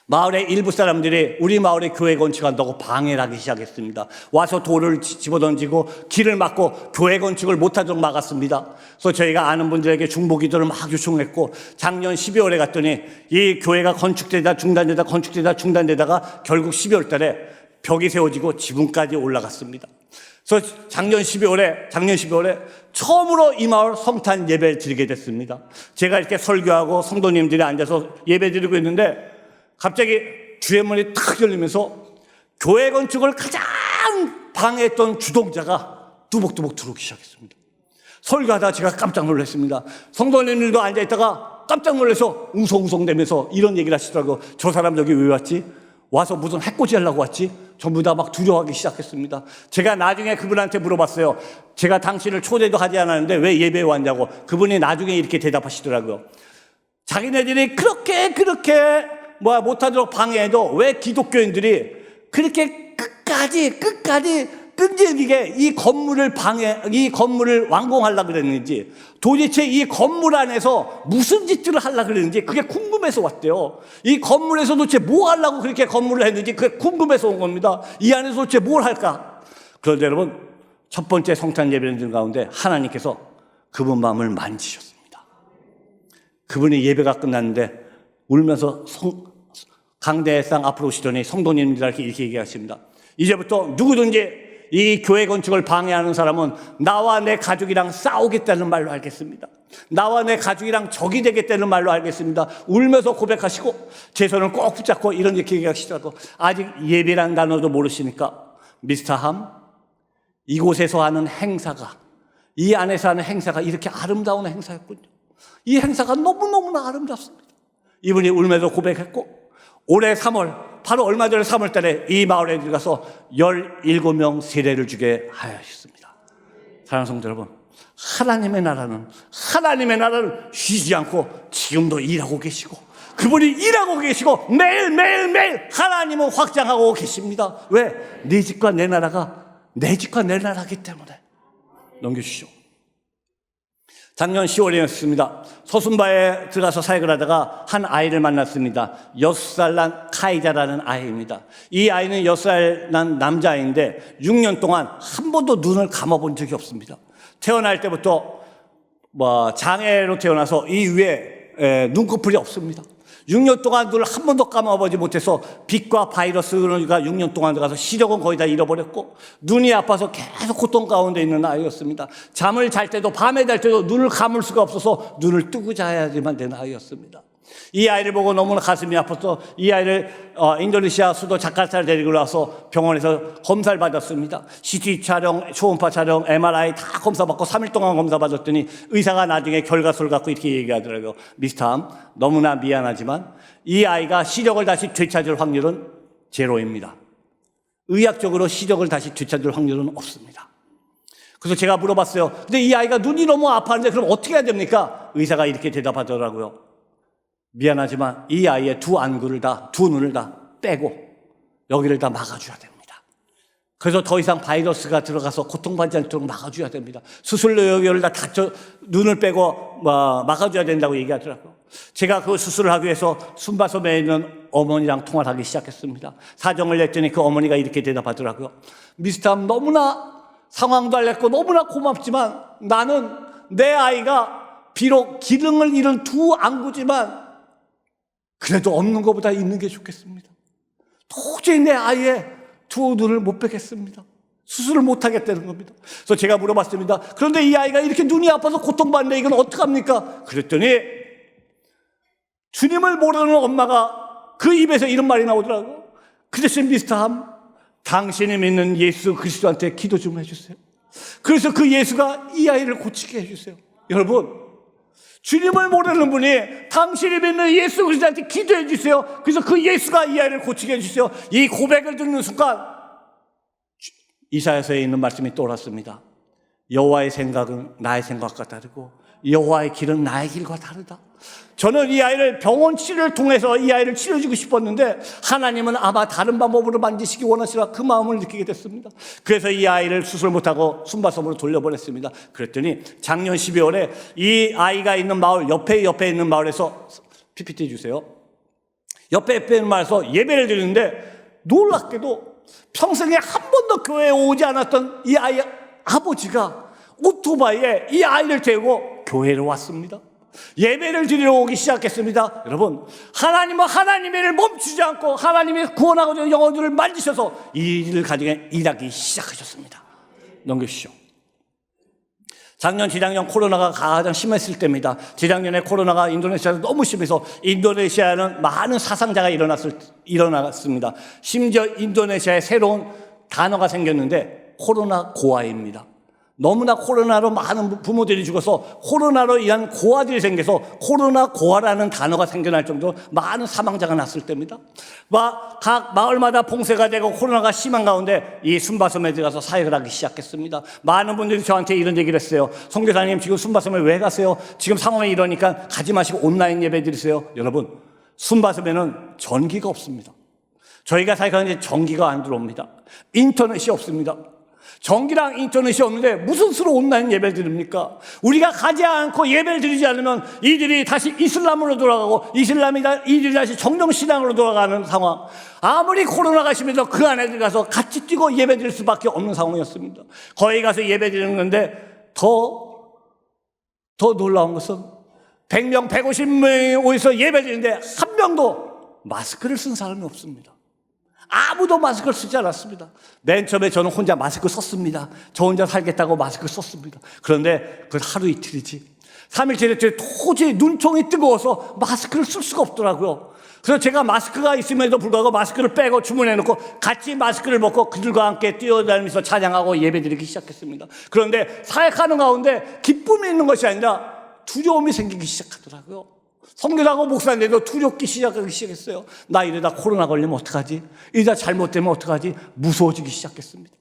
마을의 일부 사람들이 우리 마을에 교회 건축한다고 방해를 하기 시작했습니다. 와서 돌을 집어던지고 길을 막고 교회 건축을 못하도록 막았습니다. 그래서 저희가 아는 분들에게 중보기도를 막 요청했고 작년 12월에 갔더니 이 교회가 건축되다 중단되다가 결국 12월 달에 벽이 세워지고 지붕까지 올라갔습니다. 그래서 작년 12월에 처음으로 이 마을 성탄 예배를 드리게 됐습니다. 제가 이렇게 설교하고 성도님들이 앉아서 예배 드리고 있는데 갑자기 주의 문이 탁 열리면서 교회 건축을 가장 방해했던 주동자가 뚜벅뚜벅 들어오기 시작했습니다. 설교하다가 제가 깜짝 놀랐습니다. 성도님들도 앉아있다가 깜짝 놀라서 웅성웅성대면서 이런 얘기를 하시더라고요. 저 사람 여기 왜 왔지? 와서 무슨 해코지 하려고 왔지? 전부 다 막 두려워하기 시작했습니다. 제가 나중에 그분한테 물어봤어요. 제가 당신을 초대도 하지 않았는데 왜 예배에 왔냐고. 그분이 나중에 이렇게 대답하시더라고요. 자기네들이 그렇게 못하도록 방해해도 왜 기독교인들이 그렇게 끝까지 끈질기게 이 건물을 완공하려고 그랬는지, 도대체 이 건물 안에서 무슨 짓들을 하려고 그랬는지 그게 궁금해서 왔대요. 이 건물에서 도대체 뭐 하려고 그렇게 건물을 했는지 그게 궁금해서 온 겁니다. 이 안에서 도대체 뭘 할까? 그런데 여러분, 첫 번째 성탄 예배를 드린 가운데 하나님께서 그분 마음을 만지셨습니다. 그분이 예배가 끝났는데 울면서 강대상 앞으로 오시더니 성도님들에게 이렇게 얘기하십니다. 이제부터 누구든지 이 교회 건축을 방해하는 사람은 나와 내 가족이랑 싸우겠다는 말로 알겠습니다. 나와 내 가족이랑 적이 되겠다는 말로 알겠습니다. 울면서 고백하시고 제 손을 꼭 붙잡고 이런 이렇게 얘기하시더라고. 아직 예배라는 단어도 모르시니까 미스터 함, 이곳에서 하는 행사가, 이 안에서 하는 행사가 이렇게 아름다운 행사였군요. 이 행사가 너무너무나 아름답습니다. 이분이 울면서 고백했고, 올해 3월, 바로 얼마 전에 3월 달에 이 마을에 들어가서 17명 세례를 주게 하였습니다. 사랑하는 성도 여러분, 하나님의 나라는 쉬지 않고 지금도 일하고 계시고, 그분이 일하고 계시고 매일 하나님은 확장하고 계십니다. 왜? 네 집과 내 나라가 내 집과 내 나라기 때문에. 넘겨주시죠. 작년 10월이었습니다. 서순바에 들어가서 사역을 하다가 한 아이를 만났습니다. 6살 난 카이자라는 아이입니다. 이 아이는 6살 난 남자아이인데 6년 동안 한 번도 눈을 감아본 적이 없습니다. 태어날 때부터 장애로 태어나서 이 위에 눈꺼풀이 없습니다. 6년 동안 눈을 한 번도 감아보지 못해서 빛과 바이러스가 6년 동안 들어가서 시력은 거의 다 잃어버렸고 눈이 아파서 계속 고통 가운데 있는 아이였습니다. 잠을 잘 때도, 밤에 잘 때도 눈을 감을 수가 없어서 눈을 뜨고 자야지만 되는 아이였습니다. 이 아이를 보고 너무나 가슴이 아파서 이 아이를 인도네시아 수도 자카르타를 데리고 와서 병원에서 검사를 받았습니다. CT 촬영, 초음파 촬영, MRI 다 검사받고 3일 동안 검사받았더니 의사가 나중에 결과서를 갖고 이렇게 얘기하더라고요. 미스터 함, 너무나 미안하지만 이 아이가 시력을 다시 되찾을 확률은 제로입니다. 의학적으로 시력을 다시 되찾을 확률은 없습니다. 그래서 제가 물어봤어요. 근데 이 아이가 눈이 너무 아파하는데 그럼 어떻게 해야 됩니까? 의사가 이렇게 대답하더라고요. 미안하지만 이 아이의 두 눈을 다 빼고 여기를 다 막아줘야 됩니다. 그래서 더 이상 바이러스가 들어가서 고통받지 않도록 막아줘야 됩니다. 수술로 여기를 다 눈을 빼고 막아줘야 된다고 얘기하더라고요. 제가 그 수술을 하기 위해서 순바섬에 있는 어머니랑 통화를 하기 시작했습니다. 사정을 냈더니 그 어머니가 이렇게 대답하더라고요. 미스터 함, 너무나 상황도 알렸고 너무나 고맙지만 나는 내 아이가 비록 기능을 잃은 두 안구지만 그래도 없는 것보다 있는 게 좋겠습니다. 도저히 내 아이의 두 눈을 못 빼겠습니다. 수술을 못 하겠다는 겁니다. 그래서 제가 물어봤습니다. 그런데 이 아이가 이렇게 눈이 아파서 고통받는데 이건 어떡합니까? 그랬더니 주님을 모르는 엄마가 그 입에서 이런 말이 나오더라고요. 그래서 미스터 함, 당신이 믿는 예수 그리스도한테 기도 좀 해주세요. 그래서 그 예수가 이 아이를 고치게 해주세요. 여러분, 주님을 모르는 분이 당신이 믿는 예수 그리스도한테 기도해 주세요. 그래서 그 예수가 이 아이를 고치게 해주세요. 이 고백을 듣는 순간 이사야서에 있는 말씀이 떠올랐습니다. 여호와의 생각은 나의 생각과 다르고 여호와의 길은 나의 길과 다르다. 저는 이 아이를 병원 치료를 통해서 이 아이를 치료해주고 싶었는데 하나님은 아마 다른 방법으로 만드시기 원하시라 그 마음을 느끼게 됐습니다. 그래서 이 아이를 수술 못하고 순바섬으로 돌려보냈습니다. 그랬더니 작년 12월에 이 아이가 있는 마을 옆에 있는 마을에서 PPT 주세요. 옆에 있는 마을에서 예배를 드리는데 놀랍게도 평생에 한 번도 교회에 오지 않았던 이 아이의 아버지가 오토바이에 이 아이를 태우고 교회로 왔습니다. 예배를 드리러 오기 시작했습니다. 여러분, 하나님은 하나님의 일을 멈추지 않고 하나님이 구원하고자 하는 영혼들을 만드셔서 이 일을 가지고 일하기 시작하셨습니다. 넘겨주시죠. 재작년 코로나가 가장 심했을 때입니다. 재작년에 코로나가 인도네시아에서 너무 심해서 인도네시아는 많은 사상자가 일어났습니다. 심지어 인도네시아에 새로운 단어가 생겼는데 코로나 고아입니다. 너무나 코로나로 많은 부모들이 죽어서 코로나로 인한 고아들이 생겨서 코로나 고아라는 단어가 생겨날 정도로 많은 사망자가 났을 때입니다. 각 마을마다 봉쇄가 되고 코로나가 심한 가운데 이 순바섬에 들어가서 사역을 하기 시작했습니다. 많은 분들이 저한테 이런 얘기를 했어요. 선교사님, 지금 순바섬에 왜 가세요? 지금 상황이 이러니까 가지 마시고 온라인 예배 드리세요. 여러분, 순바섬에는 전기가 없습니다. 저희가 사역하는데 전기가 안 들어옵니다. 인터넷이 없습니다. 전기랑 인터넷이 없는데 무슨 수로 온라인 예배를 드립니까? 우리가 가지 않고 예배를 드리지 않으면 이들이 다시 이슬람으로 돌아가고 이들이 다시 정정신앙으로 돌아가는 상황. 아무리 코로나가 심해서 그 안에 들어가서 같이 뛰고 예배 드릴 수밖에 없는 상황이었습니다. 거기 가서 예배 드리는 건데 더 놀라운 것은 100명, 150명이 오셔서 예배 드리는데 한 명도 마스크를 쓴 사람이 없습니다. 아무도 마스크를 쓰지 않았습니다. 맨 처음에 저는 혼자 마스크 썼습니다. 저 혼자 살겠다고 마스크 썼습니다. 그런데 그 하루 이틀이지 3일째 됐더니 도저히 눈총이 뜨거워서 마스크를 쓸 수가 없더라고요. 그래서 제가 마스크가 있음에도 불구하고 마스크를 빼고 주문해놓고 같이 마스크를 벗고 그들과 함께 뛰어다니면서 찬양하고 예배드리기 시작했습니다. 그런데 사역하는 가운데 기쁨이 있는 것이 아니라 두려움이 생기기 시작하더라고요. 선교사고 목사인데도 두렵기 시작하기 시작했어요. 나 이러다 코로나 걸리면 어떡하지? 이러다 잘못되면 어떡하지? 무서워지기 시작했습니다.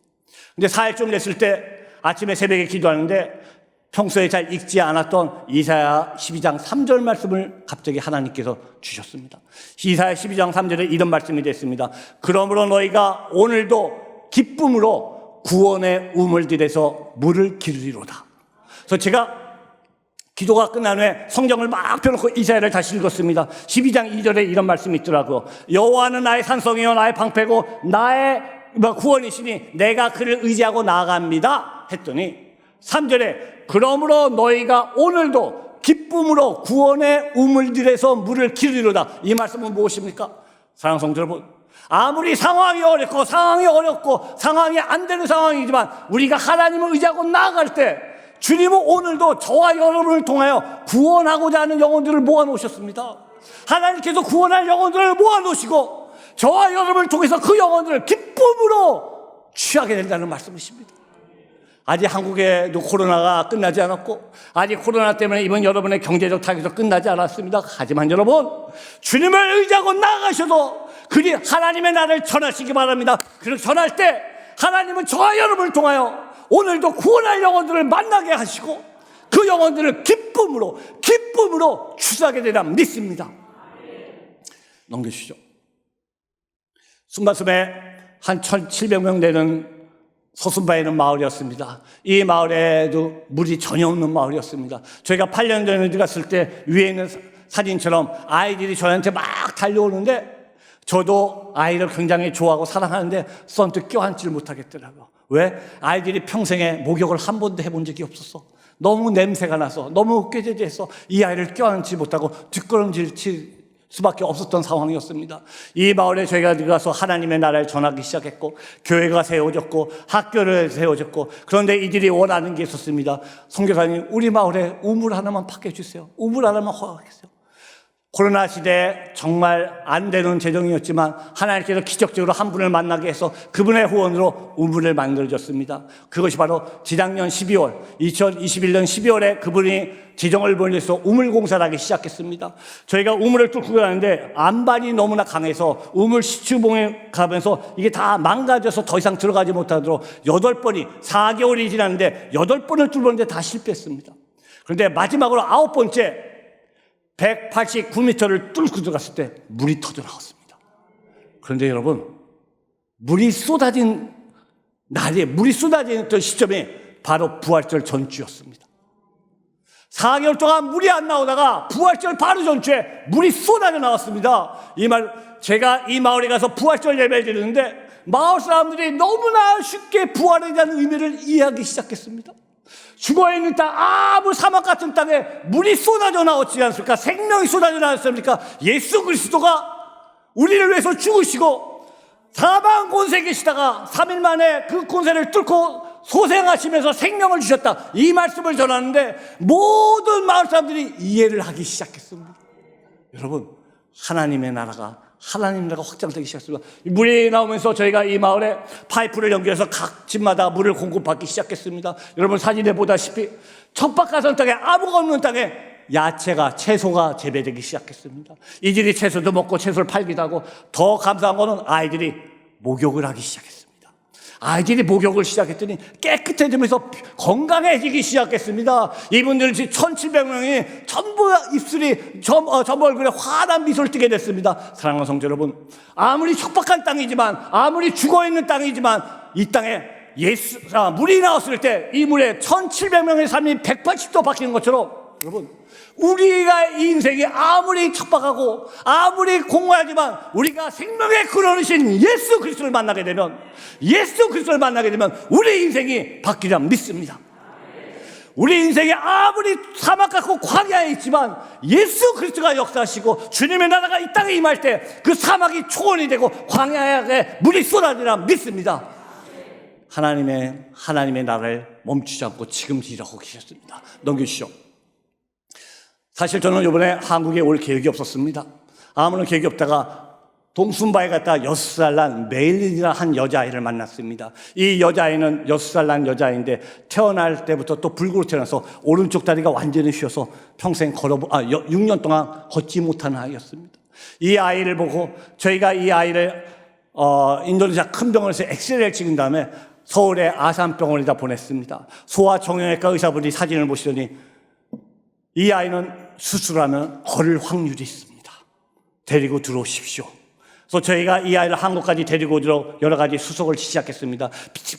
근데 사역 좀 됐을 때 아침에 새벽에 기도하는데 평소에 잘 읽지 않았던 이사야 12장 3절 말씀을 갑자기 하나님께서 주셨습니다. 이사야 12장 3절에 이런 말씀이 됐습니다. 그러므로 너희가 오늘도 기쁨으로 구원의 우물들에서 물을 기르리로다. 그래서 제가 기도가 끝난 후에 성경을 막 펴놓고 이사야를 다시 읽었습니다. 12장 2절에 이런 말씀이 있더라고요. 여호와는 나의 산성이요 나의 방패고 나의 구원이시니 내가 그를 의지하고 나아갑니다 했더니 3절에 그러므로 너희가 오늘도 기쁨으로 구원의 우물들에서 물을 기르리로다. 이 말씀은 무엇입니까? 사랑하는 성도 여러분, 아무리 상황이 어렵고 상황이 안 되는 상황이지만 우리가 하나님을 의지하고 나아갈 때 주님은 오늘도 저와 여러분을 통하여 구원하고자 하는 영혼들을 모아놓으셨습니다. 하나님께서 구원할 영혼들을 모아놓으시고 저와 여러분을 통해서 그 영혼들을 기쁨으로 취하게 된다는 말씀이십니다. 아직 한국에도 코로나가 끝나지 않았고 아직 코로나 때문에 이번 여러분의 경제적 타격도 끝나지 않았습니다. 하지만 여러분, 주님을 의지하고 나아가셔도 그리 하나님의 나라를 전하시기 바랍니다. 그렇게 전할 때 하나님은 저와 여러분을 통하여 오늘도 구원할 영혼들을 만나게 하시고 그 영혼들을 기쁨으로 추수하게 되리라 믿습니다. 넘겨주시죠. 순바섬에 한 1,700명 되는 서순바에 있는 마을이었습니다. 이 마을에도 물이 전혀 없는 마을이었습니다. 저희가 8년 전에 갔을 때 위에 있는 사진처럼 아이들이 저한테 막 달려오는데 저도 아이를 굉장히 좋아하고 사랑하는데 선뜻 껴안지를 못하겠더라고요. 왜? 아이들이 평생에 목욕을 한 번도 해본 적이 없었어. 너무 냄새가 나서 너무 꾀죄죄해서 이 아이를 껴안지 못하고 뒷걸음질 칠 수밖에 없었던 상황이었습니다. 이 마을에 저희가 들어가서 하나님의 나라를 전하기 시작했고 교회가 세워졌고 학교를 세워졌고 그런데 이들이 원하는 게 있었습니다. 선교사님, 우리 마을에 우물 하나만 파게 해주세요. 우물 하나만 허락해주세요. 코로나 시대에 정말 안 되는 재정이었지만 하나님께서 기적적으로 한 분을 만나게 해서 그분의 후원으로 우물을 만들어줬습니다. 그것이 바로 지난년 2021년 12월에 그분이 지정을 벌려서 우물 공사를 하기 시작했습니다. 저희가 우물을 뚫고 가는데 안반이 너무나 강해서 우물 시추봉에 가면서 이게 다 망가져서 더 이상 들어가지 못하도록 8번이 4개월이 지났는데 8번을 뚫었는데 다 실패했습니다. 그런데 마지막으로 9번째 189m를 뚫고 들어갔을 때 물이 터져 나왔습니다. 그런데 여러분, 물이 쏟아진 시점이 바로 부활절 전주였습니다. 4개월 동안 물이 안 나오다가 부활절 바로 전주에 물이 쏟아져 나왔습니다. 제가 이 마을에 가서 부활절 예배를 드리는데 마을 사람들이 너무나 쉽게 부활에 대한 의미를 이해하기 시작했습니다. 죽어있는 땅, 아무 사막 같은 땅에 물이 쏟아져 나왔지 않습니까? 생명이 쏟아져 나왔습니까? 예수 그리스도가 우리를 위해서 죽으시고 사망 곤세에 계시다가 3일 만에 그 곤세를 뚫고 소생하시면서 생명을 주셨다, 이 말씀을 전하는데 모든 마을 사람들이 이해를 하기 시작했습니다. 여러분, 하나님의 나라가 확장되기 시작했습니다. 물이 나오면서 저희가 이 마을에 파이프를 연결해서 각 집마다 물을 공급받기 시작했습니다. 여러분 사진에 보다시피 척박가선 땅에, 아무것도 없는 땅에 채소가 재배되기 시작했습니다. 이들이 채소도 먹고 채소를 팔기도 하고, 더 감사한 거는 아이들이 목욕을 하기 시작했습니다. 아이들이 목욕을 시작했더니 깨끗해지면서 건강해지기 시작했습니다. 이분들 1,700명이 전부 입술이 전부 얼굴에 환한 미소를 띠게 됐습니다. 사랑하는 성도 여러분, 아무리 척박한 땅이지만, 아무리 죽어있는 땅이지만, 이 땅에 물이 나왔을 때 이 물에 1,700명의 삶이 180도 바뀌는 것처럼, 여러분, 우리가 이 인생이 아무리 척박하고 아무리 공허하지만 우리가 생명의 근원이신 예수 그리스도를 만나게 되면 우리 인생이 바뀌리라 믿습니다. 우리 인생이 아무리 사막 같고 광야에 있지만 예수 그리스도가 역사하시고 주님의 나라가 이 땅에 임할 때 그 사막이 초원이 되고 광야에 물이 쏟아지리라 믿습니다. 하나님의 나라를 멈추지 않고 지금 일하고 계셨습니다. 넘겨주시죠. 사실 저는 이번에 한국에 올 계획이 없었습니다. 아무런 계획이 없다가 동순바에 갔다가 6살 난 메일린이라는 한 여자아이를 만났습니다. 이 여자아이는 6살 난 여자아이인데 태어날 때부터 또 불구로 태어나서 오른쪽 다리가 완전히 휘어서 평생 6년 동안 걷지 못하는 아이였습니다. 이 아이를 보고 저희가 이 아이를 인도네시아 큰 병원에서 엑스레이를 찍은 다음에 서울의 아산병원에다 보냈습니다. 소아정형외과 의사분이 사진을 보시더니 이 아이는 수술하면 걸을 확률이 있습니다. 데리고 들어오십시오. 그래서 저희가 이 아이를 한국까지 데리고 들어 여러 가지 수속을 시작했습니다.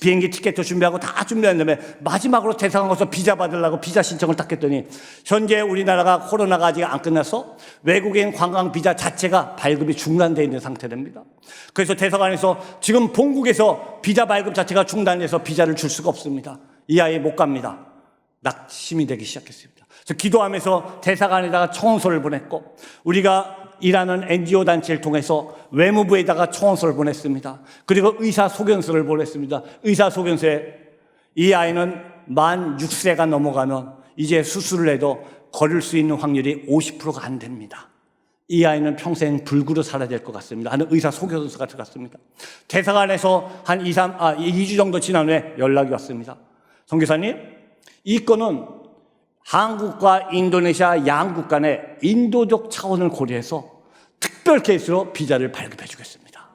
비행기 티켓도 준비하고 다 준비한 다음에 마지막으로 대사관 가서 비자 받으려고 비자 신청을 딱 했더니 현재 우리나라가 코로나가 아직 안 끝나서 외국인 관광 비자 자체가 발급이 중단되어 있는 상태랍니다. 그래서 대사관에서 지금 본국에서 비자 발급 자체가 중단돼서 비자를 줄 수가 없습니다. 이 아이 못 갑니다. 낙심이 되기 시작했습니다. 그래서 기도하면서 대사관에다가 청원서를 보냈고, 우리가 일하는 NGO 단체를 통해서 외무부에다가 청원서를 보냈습니다. 그리고 의사소견서를 보냈습니다. 의사소견서에 이 아이는 만 6세가 넘어가면 이제 수술을 해도 걸을 수 있는 확률이 50%가 안 됩니다. 이 아이는 평생 불구로 살아야 될 것 같습니다 하는 의사소견서가 들어갔습니다. 대사관에서 한 2주 정도 지난 후에 연락이 왔습니다. 선교사님, 이 건은 한국과 인도네시아 양국 간의 인도적 차원을 고려해서 특별 케이스로 비자를 발급해 주겠습니다.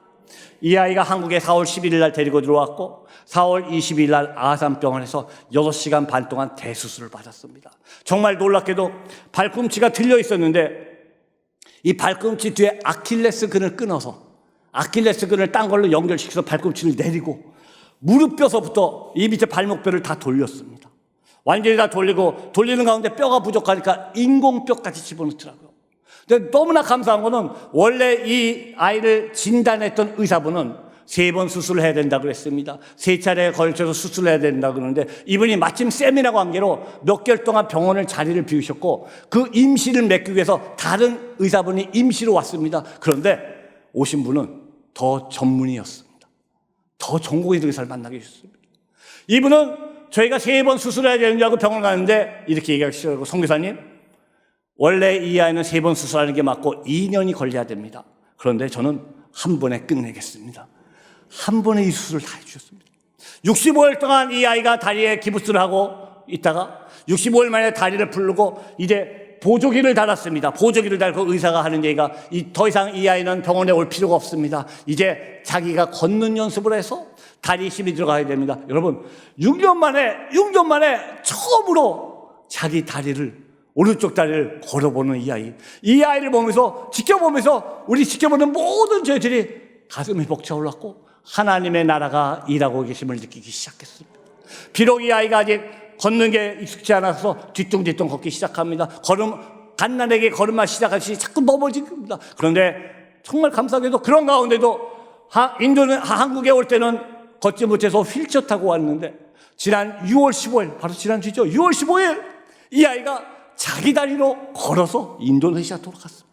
이 아이가 한국에 4월 11일 날 데리고 들어왔고 4월 22일 날 아산병원에서 6시간 반 동안 대수술을 받았습니다. 정말 놀랍게도 발꿈치가 들려 있었는데 이 발꿈치 뒤에 아킬레스건을 끊어서 아킬레스건을 딴 걸로 연결시켜서 발꿈치를 내리고 무릎뼈서부터 이 밑에 발목뼈를 다 돌렸습니다. 완전히 다 돌리는 가운데 뼈가 부족하니까 인공뼈까지 집어넣더라고요. 근데 너무나 감사한 거는 원래 이 아이를 진단했던 의사분은 3번 수술을 해야 된다고 그랬습니다. 3차례에 걸쳐서 수술을 해야 된다고 그러는데 이분이 마침 세미나 관계로 몇 개월 동안 병원을 자리를 비우셨고 그 임시를 맡기 위해서 다른 의사분이 임시로 왔습니다. 그런데 오신 분은 더 전문의였습니다. 더 전공의 의사를 만나게 해주셨습니다. 이분은 저희가 3번 수술해야 되느냐고 병원 가는데 이렇게 얘기하기 시작하고, 선교사님, 원래 이 아이는 3번 수술하는 게 맞고 2년이 걸려야 됩니다. 그런데 저는 한 번에 끝내겠습니다. 한 번에 이 수술을 다 해주셨습니다. 65일 동안 이 아이가 다리에 기부스를 하고 있다가 65일 만에 다리를 풀고 이제 보조기를 달았습니다. 보조기를 달고 의사가 하는 얘기가 더 이상 이 아이는 병원에 올 필요가 없습니다. 이제 자기가 걷는 연습을 해서 다리 힘이 들어가야 됩니다. 여러분, 6년 만에 처음으로 자기 다리를, 오른쪽 다리를 걸어보는 이 아이를 보면서, 지켜보면서 우리 지켜보는 모든 저희들이 가슴이 벅차올랐고 하나님의 나라가 일하고 계심을 느끼기 시작했습니다. 비록 이 아이가 아직 걷는 게 익숙지 않아서 뒤뚱뒤뚱 걷기 시작합니다. 갓난에게 걸음만 시작하시 자꾸 넘어집니다. 그런데 정말 감사하게도 그런 가운데도 한국에 올 때는 걷지 못해서 휠체어 타고 왔는데 지난 6월 15일, 바로 지난주죠. 6월 15일 이 아이가 자기 다리로 걸어서 인도네시아로 갔습니다.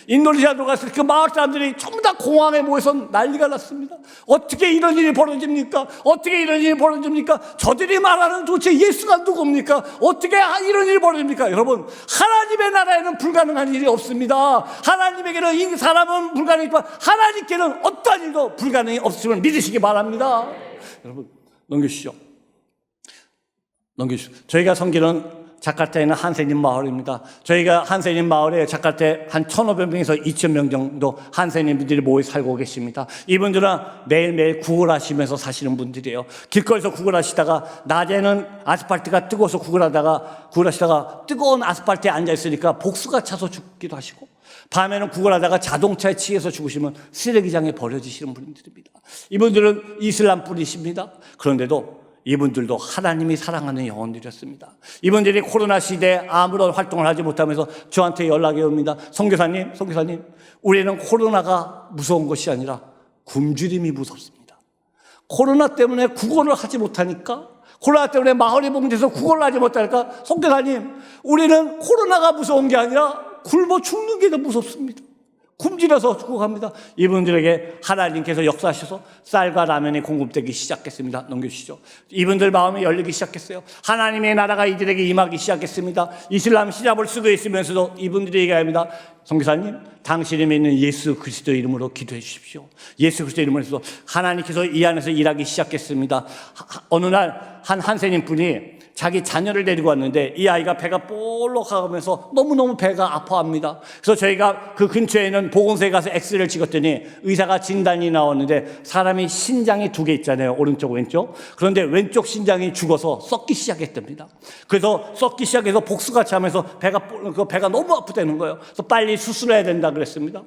인도네시아로 갔을 때 그 마을 사람들이 전부 다 공항에 모여서 난리가 났습니다. 어떻게 이런 일이 벌어집니까? 어떻게 이런 일이 벌어집니까? 저들이 말하는 도대체 예수가 누굽니까? 어떻게 이런 일이 벌어집니까? 여러분, 하나님의 나라에는 불가능한 일이 없습니다. 하나님에게는 이 사람은 불가능이지만 하나님께는 어떠한 일도 불가능이 없음을 믿으시기 바랍니다. 여러분, 넘겨주시죠. 저희가 섬기는 자카르타에 있는 한세님 마을입니다. 저희가 한세님 마을에 자카르타에 한 1,500명에서 2,000명 정도 한세님들이 모여 살고 계십니다. 이분들은 매일매일 구걸하시면서 사시는 분들이에요. 길거리에서 구걸하시다가 낮에는 아스팔트가 뜨거워서 구걸하시다가 뜨거운 아스팔트에 앉아있으니까 복수가 차서 죽기도 하시고, 밤에는 구걸하다가 자동차에 치여서 죽으시면 쓰레기장에 버려지시는 분들입니다. 이분들은 이슬람 뿌리십니다. 그런데도 이분들도 하나님이 사랑하는 영혼들이었습니다. 이분들이 코로나 시대에 아무런 활동을 하지 못하면서 저한테 연락이 옵니다. 선교사님, 우리는 코로나가 무서운 것이 아니라 굶주림이 무섭습니다. 코로나 때문에 구걸을 하지 못하니까, 코로나 때문에 마을이 봉돼서 구걸을 하지 못하니까, 선교사님, 우리는 코로나가 무서운 게 아니라 굶어 죽는 게 더 무섭습니다. 굶주려서 죽어갑니다. 이분들에게 하나님께서 역사하셔서 쌀과 라면이 공급되기 시작했습니다. 넘겨주시죠. 이분들 마음이 열리기 시작했어요. 하나님의 나라가 이들에게 임하기 시작했습니다. 이슬람 히잡을 쓰고 있으면서도 이분들이 얘기합니다. 선교사님, 당신이 믿는 예수 그리스도 이름으로 기도해 주십시오. 예수 그리스도 이름으로 해서 하나님께서 이 안에서 일하기 시작했습니다. 어느 날 한 한세님 분이 자기 자녀를 데리고 왔는데 이 아이가 배가 볼록하면서 너무너무 배가 아파합니다. 그래서 저희가 그 근처에 있는 보건소에 가서 엑스레이를 찍었더니 의사가 진단이 나왔는데 사람이 신장이 2개 있잖아요. 오른쪽 왼쪽. 그런데 왼쪽 신장이 죽어서 썩기 시작했답니다. 그래서 썩기 시작해서 복수같이 하면서 배가 너무 아프다는 거예요. 그래서 빨리 수술해야 된다 그랬습니다.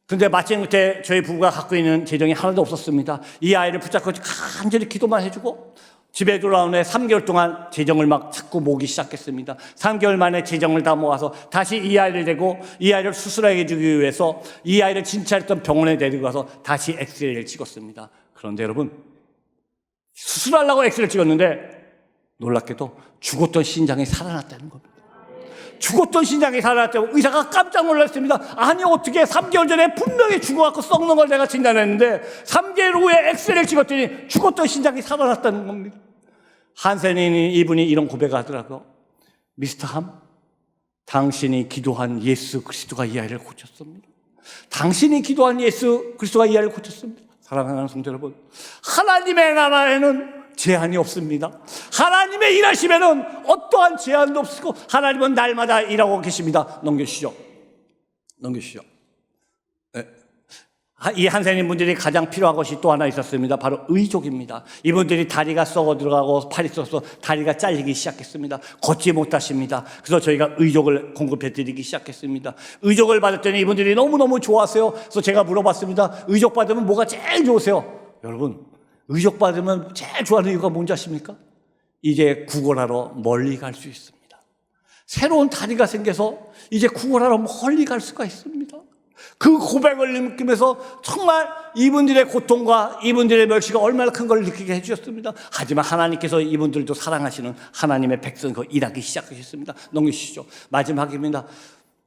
근데 마침 그때 저희 부부가 갖고 있는 재정이 하나도 없었습니다. 이 아이를 붙잡고 간절히 기도만 해주고 집에 돌아온 후에 3개월 동안 재정을 막 자꾸 모으기 시작했습니다. 3개월 만에 재정을 다 모아서 다시 이 아이를 데리고 이 아이를 수술하게 해주기 위해서 이 아이를 진찰했던 병원에 데리고 가서 다시 엑스레이를 찍었습니다. 그런데 여러분, 수술하려고 엑스레이를 찍었는데 놀랍게도 죽었던 신장이 살아났다는 겁니다. 죽었던 신장이 살아났다고 의사가 깜짝 놀랐습니다. 아니 어떻게 3개월 전에 분명히 죽어갖고 썩는 걸 내가 진단했는데 3개월 후에 엑스레이를 찍었더니 죽었던 신장이 살아났다는 겁니다. 한센이 이분이 이런 고백을 하더라고요. 미스터 함, 당신이 기도한 예수 그리스도가 이 아이를 고쳤습니다. 당신이 기도한 예수 그리스도가 이 아이를 고쳤습니다. 사랑하는 성도 여러분, 하나님의 나라에는 제한이 없습니다. 하나님의 일하시면은 어떠한 제한도 없고 하나님은 날마다 일하고 계십니다. 넘겨주시죠. 네. 이 한세님 분들이 가장 필요한 것이 또 하나 있었습니다. 바로 의족입니다. 이분들이 다리가 썩어 들어가고 팔이 썩어서 다리가 잘리기 시작했습니다. 걷지 못하십니다. 그래서 저희가 의족을 공급해 드리기 시작했습니다. 의족을 받았더니 이분들이 너무너무 좋았어요. 그래서 제가 물어봤습니다. 의족 받으면 뭐가 제일 좋으세요? 여러분, 의족 받으면 제일 좋아하는 이유가 뭔지 아십니까? 이제 구걸하러 멀리 갈 수 있습니다. 새로운 다리가 생겨서 이제 구걸하러 멀리 갈 수가 있습니다. 그 고백을 느끼면서 정말 이분들의 고통과 이분들의 멸시가 얼마나 큰 걸 느끼게 해주셨습니다. 하지만 하나님께서 이분들도 사랑하시는 하나님의 백성과 일하기 시작하셨습니다. 넘기시죠. 마지막입니다.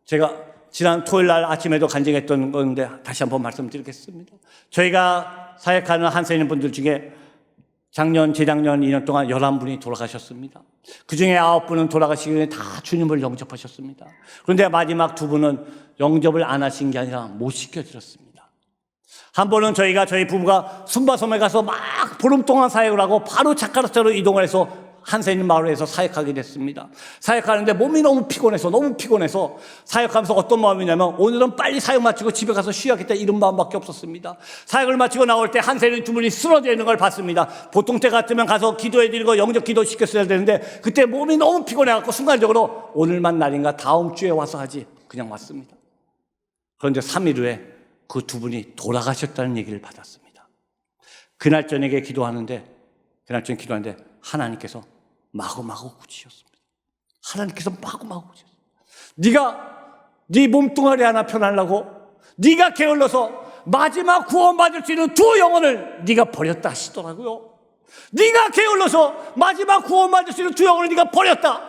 제가 지난 토요일 날 아침에도 간증했던 건데 다시 한번 말씀드리겠습니다. 저희가 사역하는 한세인 분들 중에 작년, 재작년 2년 동안 11분이 돌아가셨습니다. 그 중에 9분은 돌아가시기 전에 다 주님을 영접하셨습니다. 그런데 마지막 2분은 영접을 안 하신 게 아니라 못 시켜드렸습니다. 한 번은 저희 부부가 순바섬에 가서 막 보름 동안 사역을 하고 바로 자카르타로 이동을 해서 한센인 마을에서 사역하게 됐습니다. 사역하는데 몸이 너무 피곤해서 사역하면서 어떤 마음이냐면 오늘은 빨리 사역 마치고 집에 가서 쉬어야겠다 이런 마음밖에 없었습니다. 사역을 마치고 나올 때 한센인 두 분이 쓰러져 있는 걸 봤습니다. 보통 때 같으면 가서 기도해드리고 영접 기도 시켰어야 되는데 그때 몸이 너무 피곤해갖고 순간적으로 오늘만 날인가 다음 주에 와서 하지 그냥 왔습니다. 그런데 3일 후에 그 두 분이 돌아가셨다는 얘기를 받았습니다. 그날 저녁에 기도하는데 하나님께서 마구마구 고치셨습니다. 하나님께서 마구마구 고치셨습니다. 네가 네 몸뚱아리 하나 편하려고 네가 게을러서 마지막 구원받을 수 있는 두 영혼을 네가 버렸다 하시더라고요. 네가 게을러서 마지막 구원받을 수 있는 두 영혼을 네가 버렸다.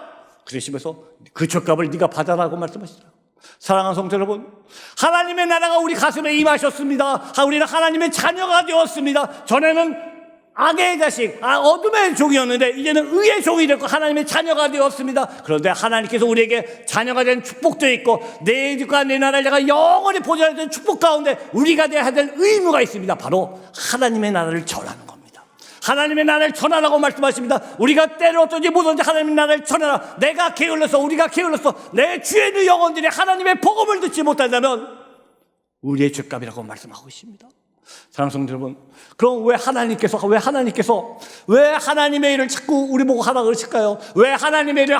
그러시면서 그 죗값을 네가 받아라고 말씀하시더라고요. 사랑하는 성도 여러분, 하나님의 나라가 우리 가슴에 임하셨습니다. 우리는 하나님의 자녀가 되었습니다. 전에는 악의 자식, 어둠의 종이었는데 이제는 의의 종이 됐고 하나님의 자녀가 되었습니다. 그런데 하나님께서 우리에게 자녀가 된 축복도 있고 내 집과 내 나라를 내가 영원히 보존해야 되는 축복 가운데 우리가 돼야 될 의무가 있습니다. 바로 하나님의 나라를 전하는 겁니다. 하나님의 나라를 전하라고 말씀하십니다. 우리가 때를 어떤지 못하는지 하나님의 나라를 전하라. 우리가 게을러서 내 주에 있는 영혼들이 하나님의 복음을 듣지 못한다면 우리의 죗값이라고 말씀하고 있습니다. 사랑하는 성도 여러분, 그럼 왜 하나님의 일을 자꾸 우리 보고 하라 그러실까요? 왜 하나님의 일을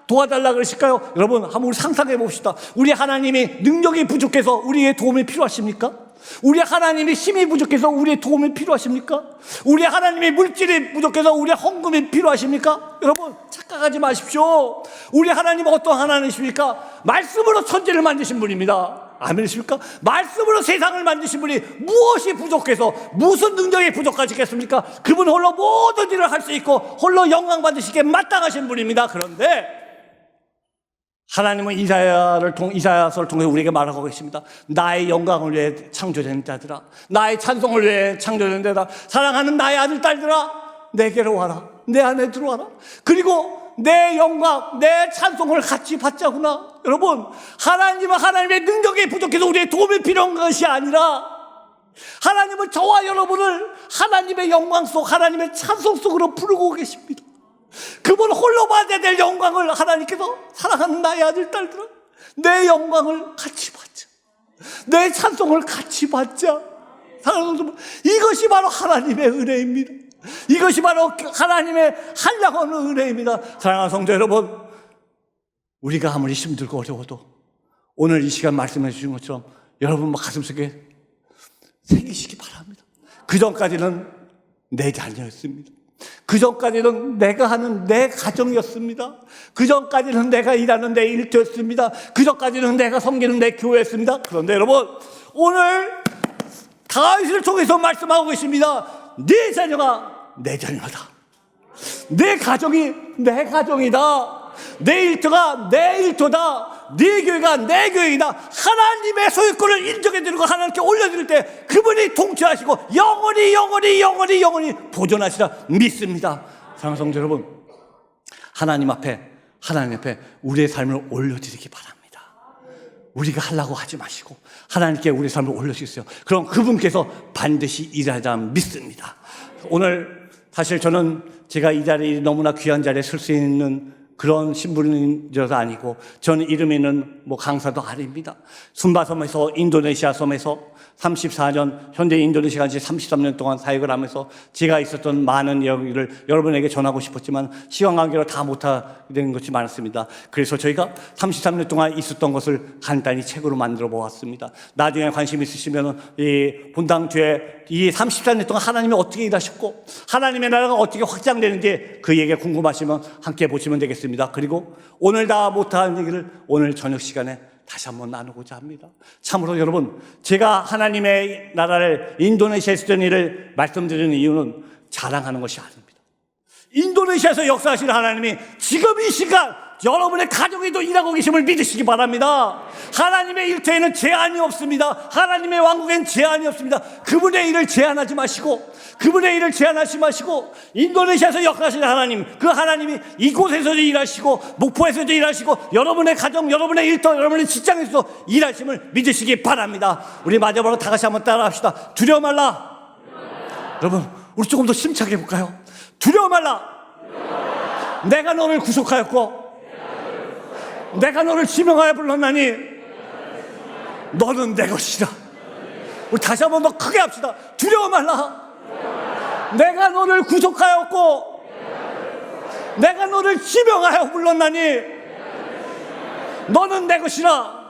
도와달라 그러실까요? 여러분, 한번 우리 상상해 봅시다. 우리 하나님이 능력이 부족해서 우리의 도움이 필요하십니까? 우리 하나님이 힘이 부족해서 우리의 도움이 필요하십니까? 우리 하나님이 물질이 부족해서 우리의 헌금이 필요하십니까? 여러분, 착각하지 마십시오. 우리 하나님은 어떤 하나님이십니까? 말씀으로 천지를 만드신 분입니다. 아멘이십니까? 말씀으로 세상을 만드신 분이 무엇이 부족해서 무슨 능력이 부족하시겠습니까? 그분 홀로 모든 일을 할 수 있고 홀로 영광 받으시기에 마땅하신 분입니다. 그런데 하나님은 이사야서를 통해 우리에게 말하고 계십니다. 나의 영광을 위해 창조된 자들아, 나의 찬송을 위해 창조된 자들아, 사랑하는 나의 아들 딸들아, 내게로 와라, 내 안에 들어와라. 그리고 내 영광, 내 찬송을 같이 받자구나. 여러분, 하나님은 하나님의 능력이 부족해서 우리의 도움이 필요한 것이 아니라 하나님은 저와 여러분을 하나님의 영광 속, 하나님의 찬송 속으로 부르고 계십니다. 그분 홀로 받아야 될 영광을 하나님께서 사랑하는 나의 아들 딸들아, 내 영광을 같이 받자, 내 찬송을 같이 받자. 사랑하는 여러분, 이것이 바로 하나님의 은혜입니다. 이것이 바로 하나님의 하려고 하는 은혜입니다. 사랑하는 성도 여러분, 우리가 아무리 힘들고 어려워도 오늘 이 시간 말씀해 주신 것처럼 여러분 가슴속에 새기시기 바랍니다. 그 전까지는 내 자녀였습니다. 그 전까지는 내가 하는 내 가정이었습니다. 그 전까지는 내가 일하는 내 일터였습니다. 그 전까지는 내가 섬기는 내 교회였습니다. 그런데 여러분, 오늘 다윗을 통해서 말씀하고 계십니다. 네 자녀가 내 자녀다. 내 가정이 내 가정이다. 내 일터가 내 일터다. 네 교회가 내 교회이다. 하나님의 소유권을 인정해드리고 하나님께 올려드릴 때 그분이 통치하시고 영원히 보존하시라 믿습니다. 사랑하는 성도 여러분, 하나님 앞에 우리의 삶을 올려드리기 바랍니다. 우리가 하려고 하지 마시고 하나님께 우리의 삶을 올려주세요. 그럼 그분께서 반드시 일하자 믿습니다. 오늘 사실 저는 제가 이 자리에 너무나 귀한 자리에 설 수 있는 그런 신분이라도 아니고, 저는 이름이 있는 강사도 아닙니다. 순바섬에서 인도네시아 섬에서 34년, 현재 인도네시아가 이제 33년 동안 사역을 하면서 제가 있었던 많은 이야기를 여러분에게 전하고 싶었지만 시간 관계로 다 못하게 된 것이 많았습니다. 그래서 저희가 33년 동안 있었던 것을 간단히 책으로 만들어 보았습니다. 나중에 관심 있으시면 이 본당 뒤에 이 34년 동안 하나님이 어떻게 일하셨고 하나님의 나라가 어떻게 확장되는지 그 얘기가 궁금하시면 함께 보시면 되겠습니다. 그리고 오늘 다 못한 얘기를 오늘 저녁 시간에 다시 한번 나누고자 합니다. 참으로 여러분, 제가 하나님의 나라를 인도네시아에서 했던 일을 말씀드리는 이유는 자랑하는 것이 아닙니다. 인도네시아에서 역사하시는 하나님이 지금 이 시간 여러분의 가정에도 일하고 계심을 믿으시기 바랍니다. 하나님의 일터에는 제한이 없습니다. 하나님의 왕국에는 제한이 없습니다. 그분의 일을 제한하지 마시고 인도네시아에서 역사하시는 하나님, 그 하나님이 이곳에서도 일하시고 목포에서도 일하시고 여러분의 가정, 여러분의 일터, 여러분의 직장에서도 일하심을 믿으시기 바랍니다. 우리 마지막으로 다 같이 한번 따라합시다. 두려워 말라. 여러분, 우리 조금 더 심차게 해볼까요? 두려워 말라. 내가 너를 구속하였고 내가 너를 지명하여 불렀나니 너는 내 것이라. 우리 다시 한번 더 크게 합시다. 두려워 말라. 내가 너를 구속하였고 내가 너를 지명하여 불렀나니 너는 내 것이라.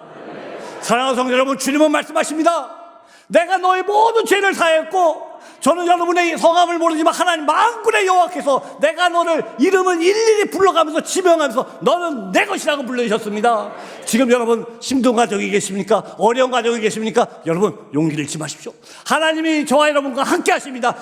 사랑하는 성도 여러분, 주님은 말씀하십니다. 내가 너의 모든 죄를 사했고, 저는 여러분의 성함을 모르지만 하나님 만군의 여호와께서 내가 너를 이름을 일일이 불러가면서 지명하면서 너는 내 것이라고 불러주셨습니다. 지금 여러분 힘든 가정이 계십니까? 어려운 가정이 계십니까? 여러분 용기를 잃지 마십시오. 하나님이 저와 여러분과 함께 하십니다.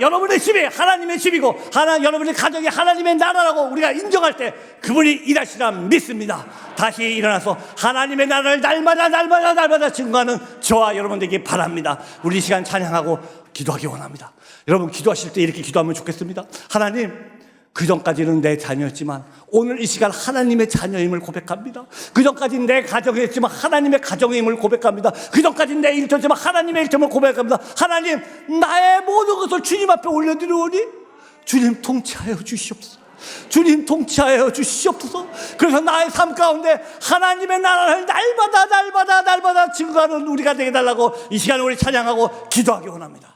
여러분의 집이 하나님의 집이고 여러분의 가정이 하나님의 나라라고 우리가 인정할 때 그분이 일하시라 믿습니다. 다시 일어나서 하나님의 나라를 날마다 증거하는 저와 여러분 되기 바랍니다. 우리 이 시간 찬양하고 기도하기 원합니다. 여러분 기도하실 때 이렇게 기도하면 좋겠습니다. 하나님, 그전까지는 내 자녀였지만 오늘 이 시간 하나님의 자녀임을 고백합니다. 그전까지는 내 가정이었지만 하나님의 가정임을 고백합니다. 그전까지는 내 일터지만 하나님의 일터임을 고백합니다. 하나님, 나의 모든 것을 주님 앞에 올려드리오니 주님 통치하여 주시옵소서. 주님 통치하여 주시옵소서. 그래서 나의 삶 가운데 하나님의 나라를 날마다 증거하는 우리가 되게 달라고 이 시간에 우리 찬양하고 기도하기 원합니다.